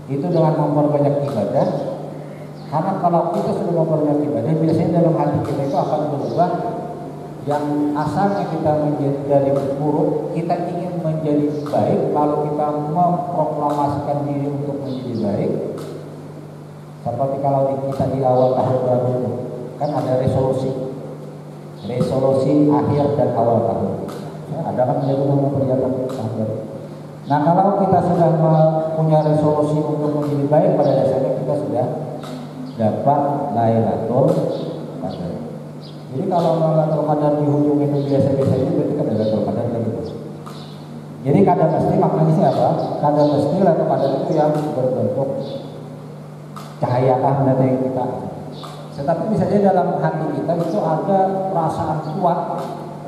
itu dengan memperbanyak ibadah. Karena kalau kita sudah memperbanyak ibadah, biasanya dalam hati kita itu akan berubah. Yang asalnya kita menjadi dari buruk, kita ingin menjadi baik. Kalau kita memproklamasikan diri untuk menjadi baik, seperti kalau kita di awal tahun baru itu kan ada resolusi akhir dan awal tahun. Ada kan menjadi memperlihatkan tahun baru. Nah, kalau kita sudah punya resolusi untuk menjadi baik, pada dasarnya kita sudah dapat Lailatul Qadar. Jadi kalau Lailatul Qadar di ujung itu biasa-biasa itu berarti kan Lailatul Qadar gitu. Jadi kadang mesti maknanya siapa? Kadang mesti Lailatul Qadar itu yang berbentuk cahaya dari kita. Tetapi bisa jadi dalam hati kita itu ada perasaan kuat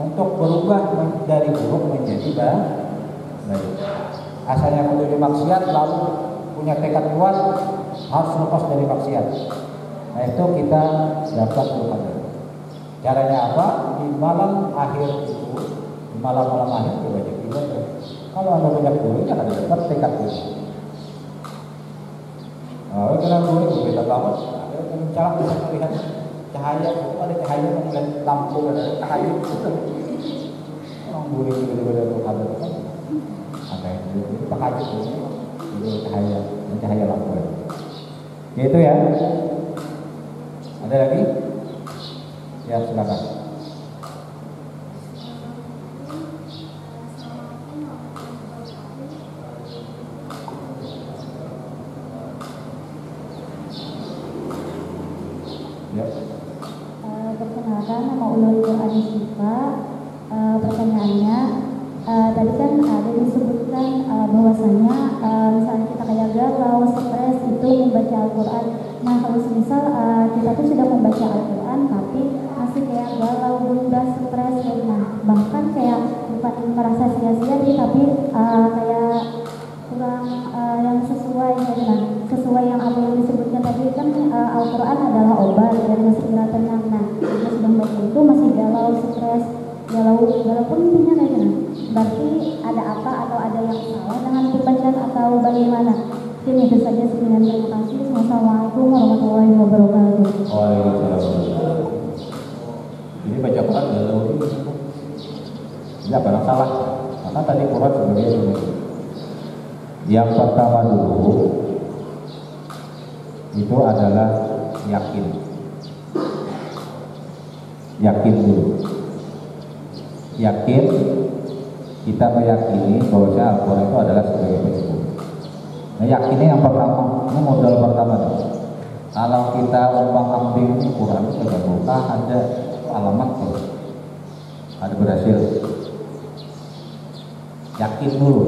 untuk berubah dari buruk menjadi baik. Asalnya menjadi maksiat lalu punya tekad kuat harus lepas dari maksiat. Nah, itu kita dapat Qadar. Caranya apa? Di malam akhir itu, di malam-malam akhir itu banyak ibadah. Kalau Anda banyak duit, Anda dapat tekad kuat. Nah, kenapa duit beda banget? Ada cara bisa melihat cahaya, ada cahaya melihat lampu, ada cahaya itu. Orang duit itu beda Qadar kan? Ada yang duit pakai itu cahaya lampu. Gitu ya. Ada lagi? Ya, silakan. Ya. Perkenalkan, nama Ulul Anisyifa. Pertanyaannya, tadi kan ada disebutkan bahwasanya misalnya kita kayak galau, stres itu membaca Al-Quran. Nah, kalau semisal kita tuh sudah membaca Al-Quran tapi masih kayak galau, gundah, stres, bahkan kayak bukan merasa sia-sia sih, tapi kayak kurang yang sesuai sesuai yang apa yang disebutkan tadi kan. Al-Quran adalah obat dari segala tenang. Nah, kita sudah membaca itu masih galau, stres, galau pun intinya berarti ada apa atau ada yang salah dengan pembacaan atau bagaimana? Mungkin itu saja, sekian, terima kasih. Wassalamualaikum warahmatullahi wabarakatuh. Waalaikumsalam. Ini baca Quran galau itu tidak pernah salah. Maka tadi Quran sebagai yang pertama dulu itu adalah yakin dulu. Yakin, kita meyakini bahwa Al-Quran itu adalah sebagai penyembuh. Nah, yakinnya yang pertama, ini modal pertama. Kalau kita umpang-ambing Quran itu ada buka, ada alamat tuh, ada berhasil. Yakin dulu.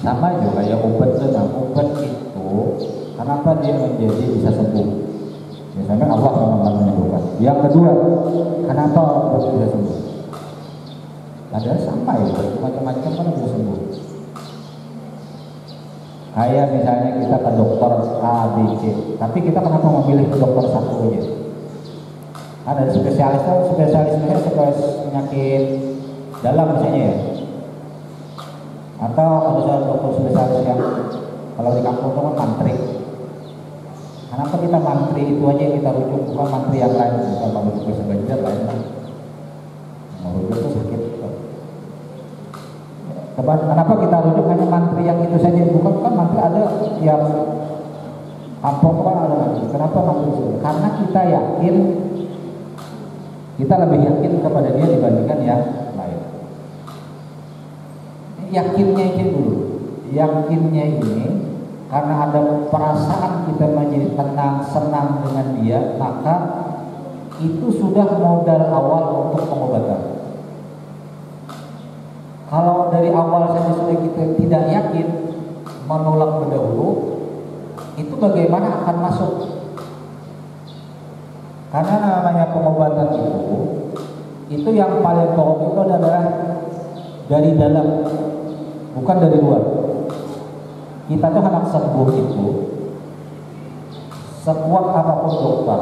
Sama juga kayak obat itu, kenapa dia menjadi bisa sembuh? Biasanya Allah yang menyembuhkan. Yang kedua, kenapa obat bisa sembuh? Ada sampai macam-macam kan bisa sembuh. Kayak misalnya kita ke dokter A, B, C, tapi kita kenapa memilih ke dokter satu aja? Ada spesialisnya penyakit dalam misalnya ya. Atau ada dokter spesialis yang kalau di kampung itu kan mantri. Kenapa kita mantri itu aja yang kita rujuk, bukan mantri yang lain? Bukan kalau itu sebagian lain kan. Mau rujuk itu sakit. Kenapa kita rujuk hanya mantri yang itu saja? Bukan mantri ada yang kampung kan ada lagi. Kenapa mantri itu? Karena kita yakin, kita lebih yakin kepada dia dibandingkan yang lain. Yakinnya ini dulu. Yakinnya ini karena ada perasaan kita menjadi tenang, senang dengan dia, maka itu sudah modal awal untuk pengobatan. Kalau dari awal saja sudah kita tidak yakin, menolak berdahulu, itu bagaimana akan masuk Karena namanya pengobatan itu yang paling pokok itu adalah dari dalam, bukan dari luar. Kita tuh anak sembuh itu, sekuat apapun dokter,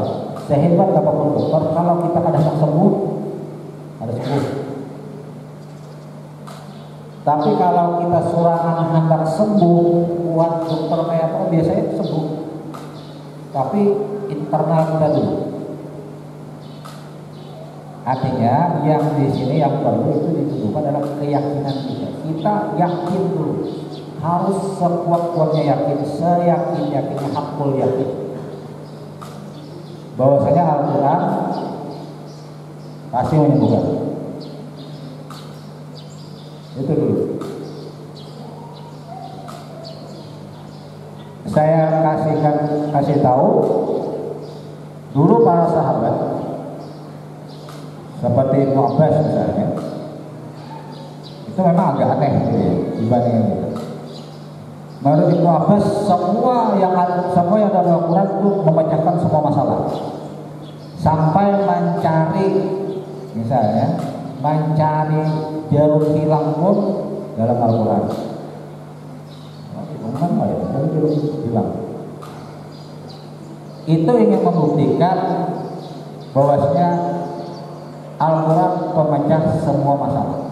sehebat apapun dokter, kalau kita ada sembuh, ada sembuh. Tapi kalau kita sorangan hendak sembuh, kuat dokter kayak apa biasanya sembuh. Tapi internal kita dulu. Artinya yang di sini yang perlu itu ditentukan adalah keyakinan kita. Kita yakin dulu, harus sekuat-kuatnya yakin, seyakin-yakinnya, hakul yakin bahwasanya Al-Quran pasti menyembuhkan. Itu dulu. Saya kasih tahu dulu para sahabat seperti Ibnu Abbas misalnya, itu memang agak aneh gitu ya, dibandingin kita. Menurut Ibnu Abbas semua yang dalam Al-Quran itu memecahkan semua masalah, sampai mencari jarum hilang pun dalam Al-Quran. Jarum hilang itu ingin membuktikan bahwasanya Al-Quran pemecah semua masalah,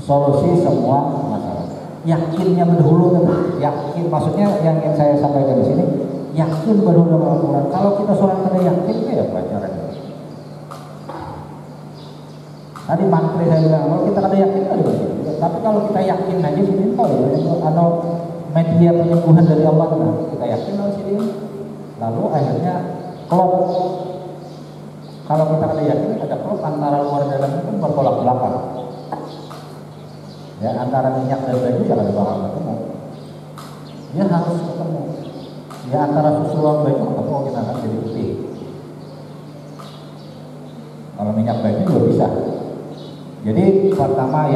solusi semua masalah. Yakinnya berdahulu, yakin maksudnya yang ingin saya sampaikan di sini, yakin berdahulu dengan Al-Quran. Kalau kita seorang tidak yakin, ya pelajaran. Tadi mantri saya bilang, kalau kita ada yakin, ada yakin. Tapi kalau kita yakin aja sini, atau media penyembuhan dari Allah, kita yakin lalu sini, lalu akhirnya klop. Kalau kita ada yakin, ada klop antara luar dan dalam itu bertolak belakang. Ya, antara minyak dan baju jangan bakal ketemu. Dia harus ketemu. Ya, antara susu dan baju ketemu, kita akan jadi putih. Kalau minyak baju juga bisa. Jadi pertama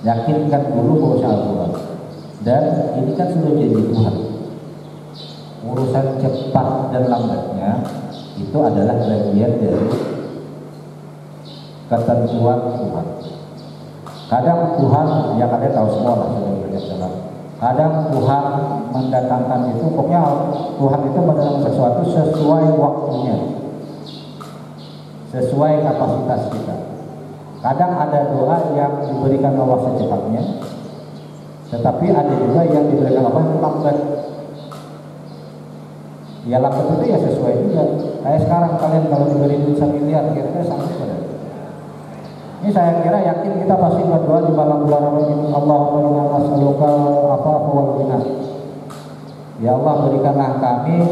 yakinkan dulu bahwa Al-Quran. Dan ini kan sudah jadi Tuhan. Urusan cepat dan lambatnya itu adalah bagian dari ketentuan Tuhan. Kadang Tuhan, ya kalian tahu semua lah sudah banyak dalam. Kadang Tuhan mendatangkan itu, pokoknya Tuhan itu mendatangkan sesuatu sesuai waktunya, sesuai kapasitas kita. Kadang ada doa yang diberikan Allah secepatnya, tetapi ada juga yang diberikan Allah lambat. Ya lambat itu ya sesuai juga. Kayak sekarang kalian kalau diberi duit 1 miliar, kira-kira sanggup pada. Ini saya kira yakin kita pasti berdoa di malam bulan Ramadan. Allahumma inna nas'aluka al-'afafa wal ghina. Ya Allah, berikanlah kami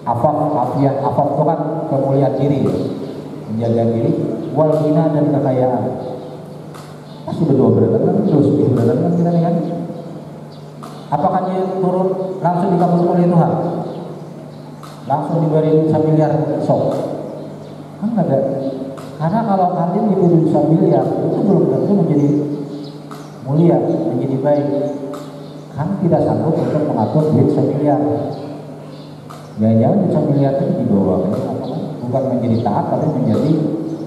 afaf, afiat. Afaf itu kan kemuliaan diri, ya, menjaga diri, wal ghina dan kekayaan. Pasti berdoa berdatang terus berdatang kita nih kan. Apakah dia turun langsung dikabulkan oleh Tuhan? Langsung diberi 1 miliar sok? Kan ada. Karena kalau kalian diberi 1 miliar itu belum tentu menjadi mulia, menjadi baik. Kan tidak sanggup untuk mengatur duit 1 miliar. Jangan-jangan duit 1 miliar itu dibawa bukan menjadi taat, tapi menjadi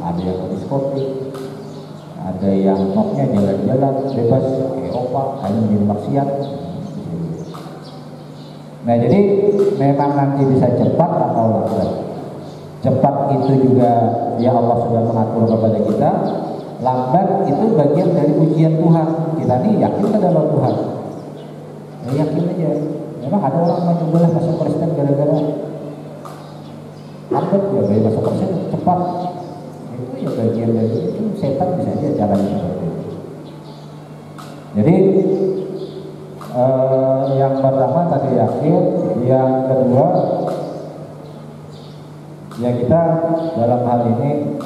ada yang diskotik, ada yang noknya jalan-jalan bebas kayak opak, ada yang menjadi maksiat. Nah jadi memang nanti bisa cepat atau lambat. Cepat itu juga ya Allah sudah mengatur kepada kita. Lambat itu bagian dari ujian Tuhan. Kita nih yakin adalah Tuhan. Ya yakin aja. Memang ada orang yang coba masuk Kristen gara-gara lambat ya, dari masuk Kristen cepat. Itu ya bagian dari itu, setan bisa aja jalan seperti itu. Jadi yang pertama tadi yakin, yang kedua ya kita dalam hal ini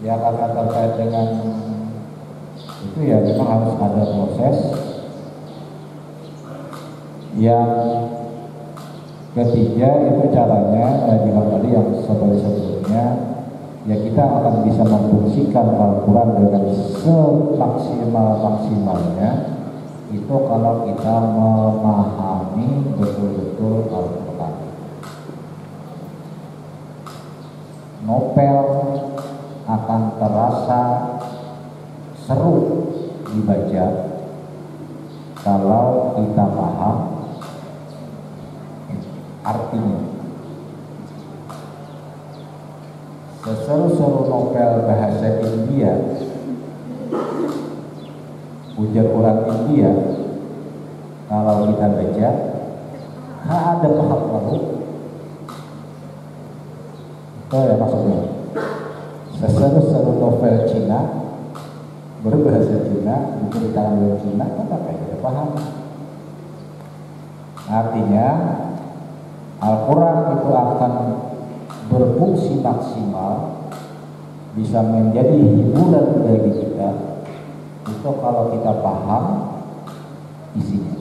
ya karena terkait dengan itu ya memang harus ada proses. Yang ketiga itu caranya bilang tadi yang sebelumnya ya kita akan bisa memfungsikan Al-Quran dengan semaksimal-maksimalnya itu kalau kita memahami betul-betul Al-Quran. novel akan terasa seru dibaca kalau kita paham artinya. Seseru-seru novel bahasa India, ujar orang India, kalau kita baca ada paham lalu itu ya maksudnya. Seseru-seru novel Cina berbahasa Cina, diceritakan oleh Cina, kita kayak paham. Artinya Al-Quran itu akan berfungsi maksimal, bisa menjadi hiburan bagi kita itu kalau kita paham isinya.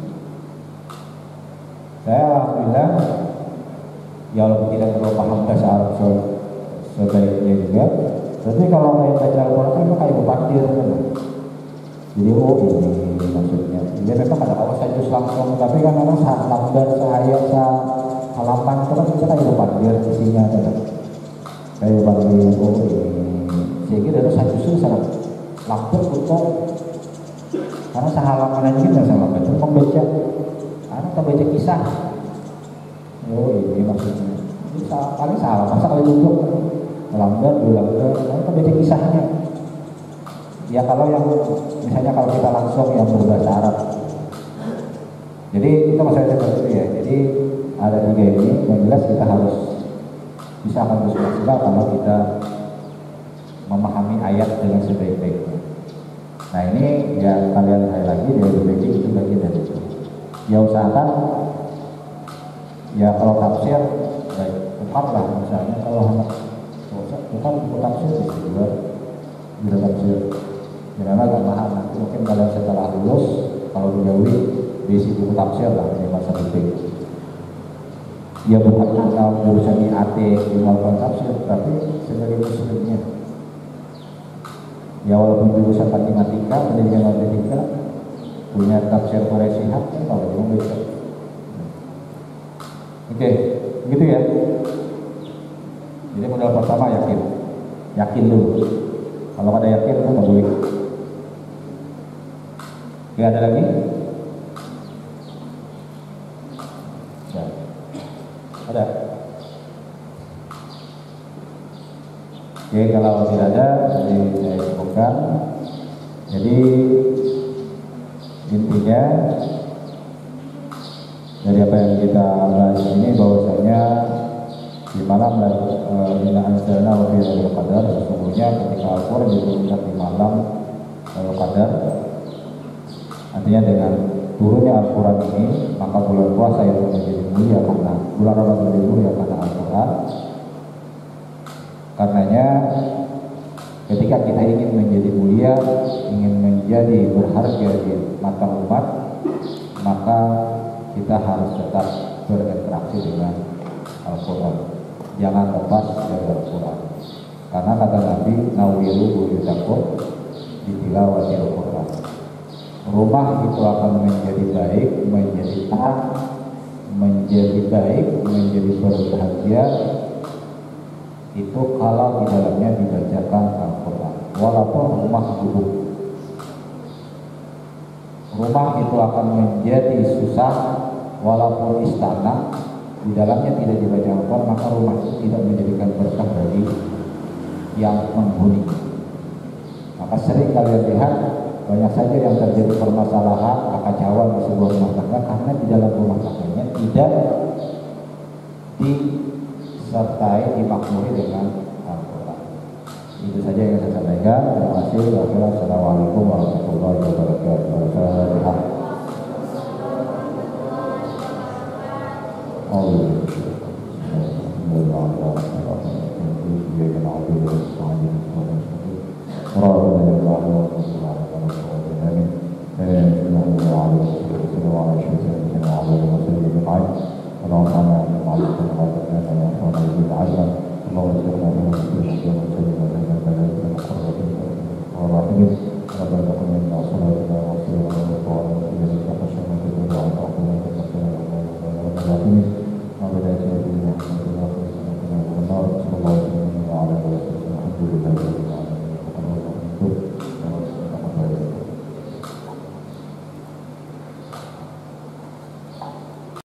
Saya alhamdulillah ya walaupun tidak terlalu paham bahasa Arab sebaiknya juga, tapi kalau saya baca Al-Quran itu kayak berpandir kan? Jadi oh ini maksudnya dia memang ada kalau saya jus langsung, tapi kan memang saat lambat sehayat halaman itu kan kita kayak berpandir isinya kan? Kayak berpandir oh ini sehingga dari saya jus sangat lambat untuk karena sehalaman aja kita sama baca membaca karena kita baca kisah oh ini maksudnya ini paling salah masa kali duduk lambat kita baca kisahnya ya. Kalau yang misalnya kalau kita langsung yang berbahasa Arab, jadi itu maksudnya seperti itu ya. Jadi ada tiga ini yang jelas kita harus bisa akan maksimal kalau kita memahami ayat dengan sebaik-baiknya. Nah ini ya kalian saya lagi dari BPJ itu bagian dari itu. Ya usahakan ya kalau tafsir baik tepat lah misalnya kalau anak bukan buku tafsir bisa juga bila tafsir karena agak mahal nanti mungkin kalian setelah lulus kalau dijauhi diisi buku tafsir lah di masa penting. Ya bukan kalau jurusan IAT di melakukan tafsir tapi sebagai muslimnya. Ya walaupun jurusan matematika, pendidikan matematika punya tafsir Quraisyihat kan kalau belum bisa. Oke, gitu ya. Jadi modal pertama yakin dulu. Kalau ada yakin itu nggak boleh. Oke, ada lagi? Ya. Ada. Oke, kalau tidak ada, jadi saya cukupkan. Jadi intinya dari apa yang kita bahas ini bahwasanya di malam Lailatul Qadar wa fi Lailatul Qadar sesungguhnya ketika Al-Qur'an diturunkan di malam Lailatul Qadar, artinya dengan turunnya Al-Qur'an ini maka bulan puasa itu menjadi mulia karena bulan Ramadan menjadi mulia karena Al-Qur'an. Karenanya ketika kita ingin menjadi mulia, ingin menjadi berharga di mata umat, maka kita harus tetap berinteraksi dengan Al-Quran. Jangan lepas dari Al-Quran. Karena kata Nabi, nawiru buyutakum bitilawati Al-Quran. Rumah itu akan menjadi baik, menjadi taat, menjadi baik, menjadi berbahagia itu kalau di dalamnya dibacakan Al-Quran. Walaupun rumah gubuk, rumah itu akan menjadi susah. Walaupun istana di dalamnya tidak dibaca Al-Quran, maka rumah itu tidak menjadikan berkah bagi yang menghuni. Maka sering kalian lihat banyak saja yang terjadi permasalahan kekacauan di sebuah rumah tangga karena di dalam rumah tangganya tidak disertai dimakmuri dengan Al-Quran. Itu saja yang saya sampaikan. Terima kasih. Wassalamualaikum warahmatullahi wabarakatuh. اللهم